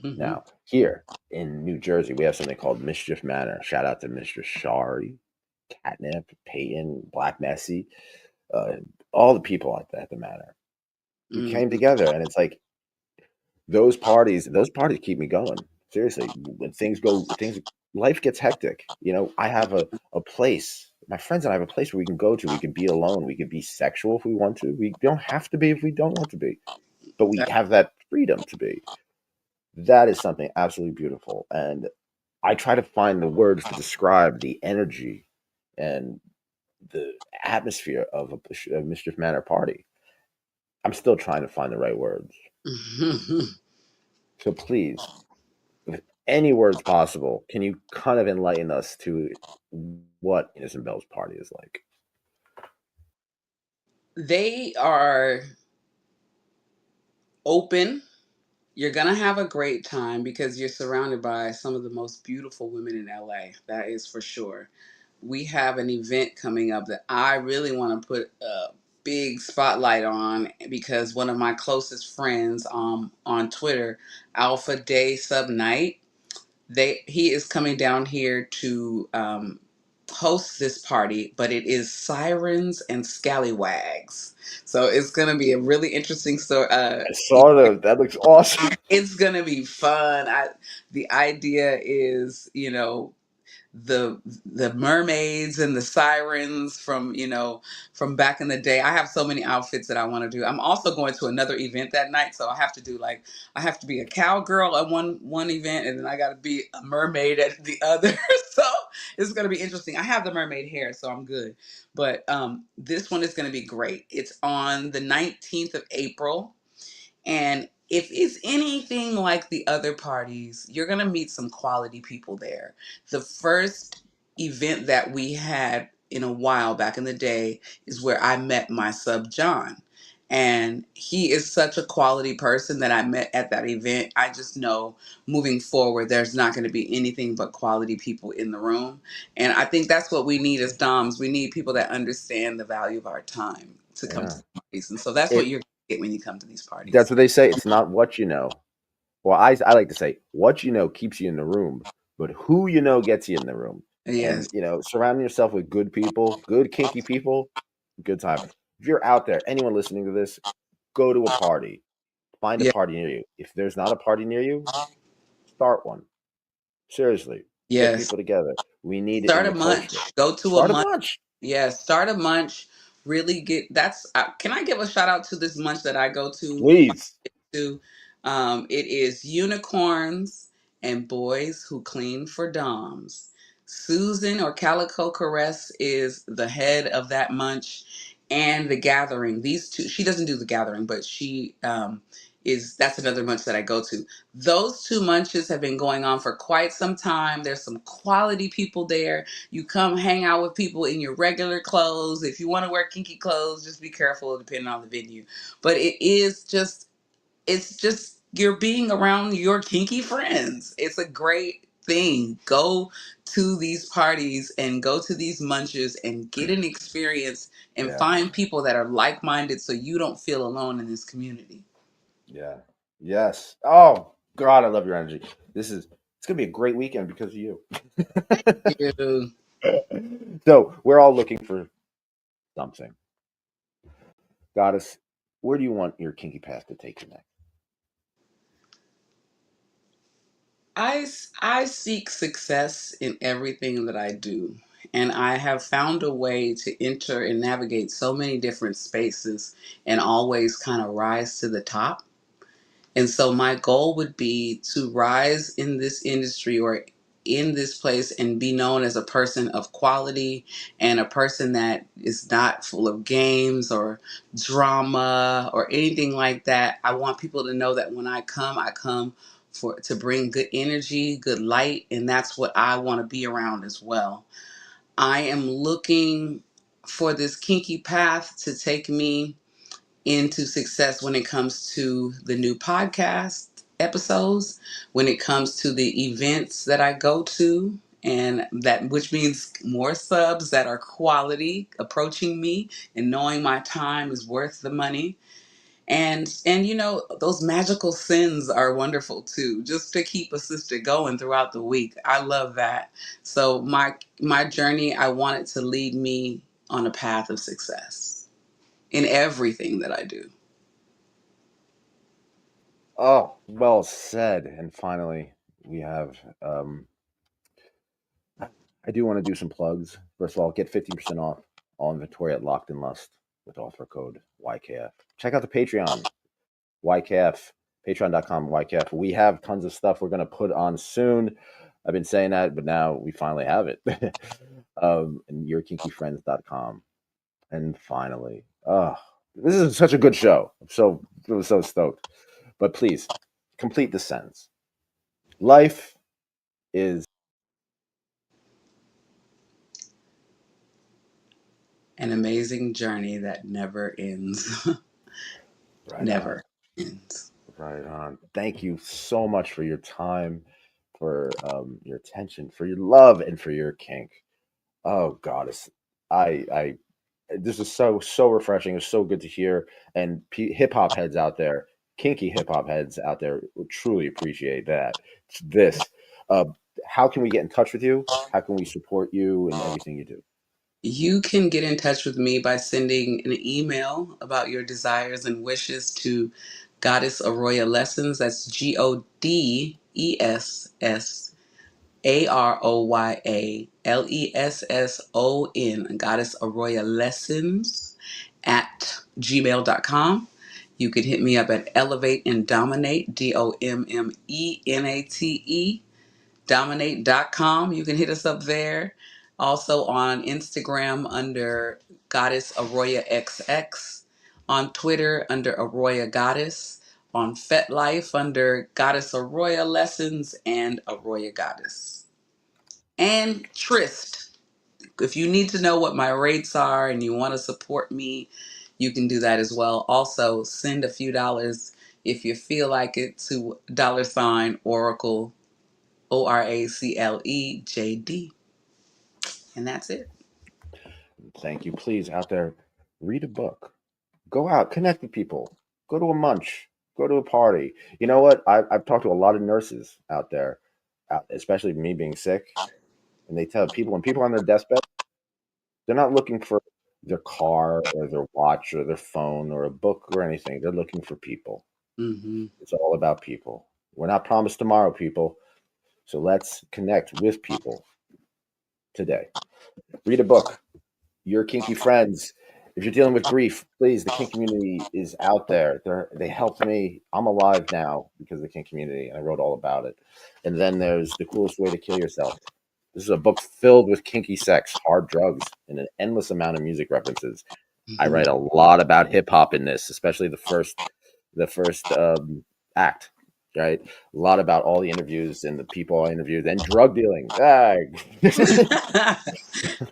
S1: Mhm.
S2: Now, here in New Jersey, we have something called Mischief Manor. Shout out to Mr. Shari, Catnip, Peyton, Black Messy, uh, all the people at the Manor. We came
S1: Mhm.
S2: together, and it's like those parties keep me going. Seriously, when life gets hectic. I have a place. My friends and I have a place where we can go to. We can be alone. We can be sexual if we want to. We don't have to be if we don't want to be, but we have that freedom to be. That is something absolutely beautiful. And I try to find the words to describe the energy and the atmosphere of a Mischief Manor party. I'm still trying to find the right words.
S1: Mhm.
S2: So please, with any words possible, can you kind of enlighten us to what Innocent Bell's party is like?
S1: They are open. You're going to have a great time because you're surrounded by some of the most beautiful women in LA. That is for sure. We have an event coming up that I really want to put a big spotlight on because one of my closest friends, on Twitter, Alpha Day Sub Night, he is coming down here to host this party, but it is sirens and scallywags. So it's going to be a really interesting story.
S2: I saw that looks awesome.
S1: It's going to be fun. The idea is, the mermaids and the sirens from back in the day. I have so many outfits that I want to do. I'm also going to another event that night, so I have to be a cowgirl at one event, and then I got to be a mermaid at the other. So it's going to be interesting. I have the mermaid hair, so I'm good. But this one is going to be great. It's on the 19th of April. And if it's anything like the other parties, you're going to meet some quality people there. The first event that we had in a while back in the day is where I met my sub John. And he is such a quality person that I met at that event. I just know moving forward, there's not going to be anything but quality people in the room. And I think that's what we need as Doms. We need people that understand the value of our time to come to
S2: Yeah.
S1: the parties. And so that's what
S2: It
S1: you're going to get when you come to these
S2: That's
S1: parties.
S2: what they say. It's not what you know. Well, I like to say what you know keeps you in the room, but who you know gets you in the room.
S1: Yes.
S2: And surrounding yourself with good people, good kinky people, good time. If you're out there, anyone listening to this, go to a party. Find a
S1: Yeah.
S2: party near you. If there's not a party near you, start one. Seriously, get
S1: Yes.
S2: people together. We need it in
S1: Start a
S2: the culture.
S1: munch. Go to a
S2: Start a
S1: munch.
S2: bunch.
S1: Yeah, start a munch. Really get that's. Can I give a shout out to this munch that I go to?
S2: Please.
S1: To, it is unicorns and boys who clean for doms. Susan or Calico Caress is the head of that munch, and the gathering. These two. She doesn't do the gathering, but she is. That's another munch that I go to. Those two munches have been going on for quite some time. There's some quality people there. You come hang out with people in your regular clothes. If you want to wear kinky clothes, just be careful depending on the venue. But it's just you're being around your kinky friends. It's a great thing. Go to these parties and go to these munches and get an experience and
S2: Yeah.
S1: find people that are like-minded so you don't feel alone in this community.
S2: Yeah. Yes. Oh God, I love your energy. It's gonna be a great weekend because of you.
S1: You.
S2: So we're all looking for something. Goddess, where do you want your kinky path to take you next?
S1: I seek success in everything that I do. And I have found a way to enter and navigate so many different spaces and always kind of rise to the top. And so my goal would be to rise in this industry or in this place and be known as a person of quality and a person that is not full of games or drama or anything like that. I want people to know that when I come for to bring good energy, good light, and that's what I want to be around as well. I am looking for this kinky path to take me into success when it comes to the new podcast episodes, when it comes to the events that I go to, and that which means more subs that are quality approaching me and knowing my time is worth the money. And those magical sins are wonderful too, just to keep a sister going throughout the week. I love that. So my journey, I want it to lead me on a path of success in everything that I do.
S2: Oh, well said. And finally, we have I do want to do some plugs. First of all, get 15% off all inventory at Locked in Lust with offer code YKF. Check out the Patreon, YKF, patreon.com, YKF. We have tons of stuff we're going to put on soon. I've been saying that, but now we finally have it. And yourkinkyfriends.com. And finally, this is such a good show. I was so stoked. But please, complete the sentence. Life is
S1: An amazing journey that never ends.
S2: right on.
S1: Never ends.
S2: Right on. Thank you so much for your time, for your attention, for your love, and for your kink. Oh, goddess, I, this is so refreshing. It's so good to hear. And hip hop heads out there, kinky hip hop heads out there, would truly appreciate that. This, uh, how can we get in touch with you? How can we support you and everything you do?
S1: You can get in touch with me by sending an email about your desires and wishes to Goddess Aroya Lessons. That's GODESSAROYALESSON, Goddess Aroya Lessons at gmail.com. You can hit me up at Elevate and Dominate, DOMMENATE, dominate.com. You can hit us up there. Also on Instagram under Goddess Aroya XX, on Twitter under Aroya Goddess, on FetLife under Goddess Aroya Lessons and Aroya Goddess. And Trist. If you need to know what my rates are and you want to support me, you can do that as well. Also, send a few dollars if you feel like it to $ Oracle, ORACLEJD. And that's it.
S2: Thank you. Please, out there, read a book. Go out, connect with people. Go to a munch. Go to a party. You know what? I've talked to a lot of nurses out there, especially me being sick, and they tell people when people are on their deathbed, they're not looking for their car or their watch or their phone or a book or anything. They're looking for people.
S1: Mm-hmm.
S2: It's all about people. We're not promised tomorrow, people. So let's connect with people today. Read a book. Your kinky friends. If you're dealing with grief, please, the kink community is out there. They helped me. I'm alive now because of the kink community, and I wrote all about it. And then there's The Coolest Way to Kill Yourself. This is a book filled with kinky sex, hard drugs, and an endless amount of music references. I
S1: Mm-hmm.
S2: write a lot about hip hop in this, especially the first act. Right, a lot about all the interviews and the people I interviewed, and drug dealing.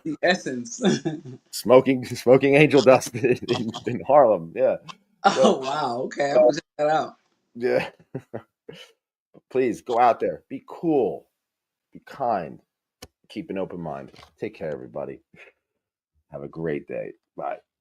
S1: The essence.
S2: Smoking angel dust in Harlem. Yeah.
S1: Oh,
S2: So
S1: wow. Okay, I'm going to check that out.
S2: yeah, please go out there. Be cool. Be kind. Keep an open mind. Take care, everybody. Have a great day. Bye.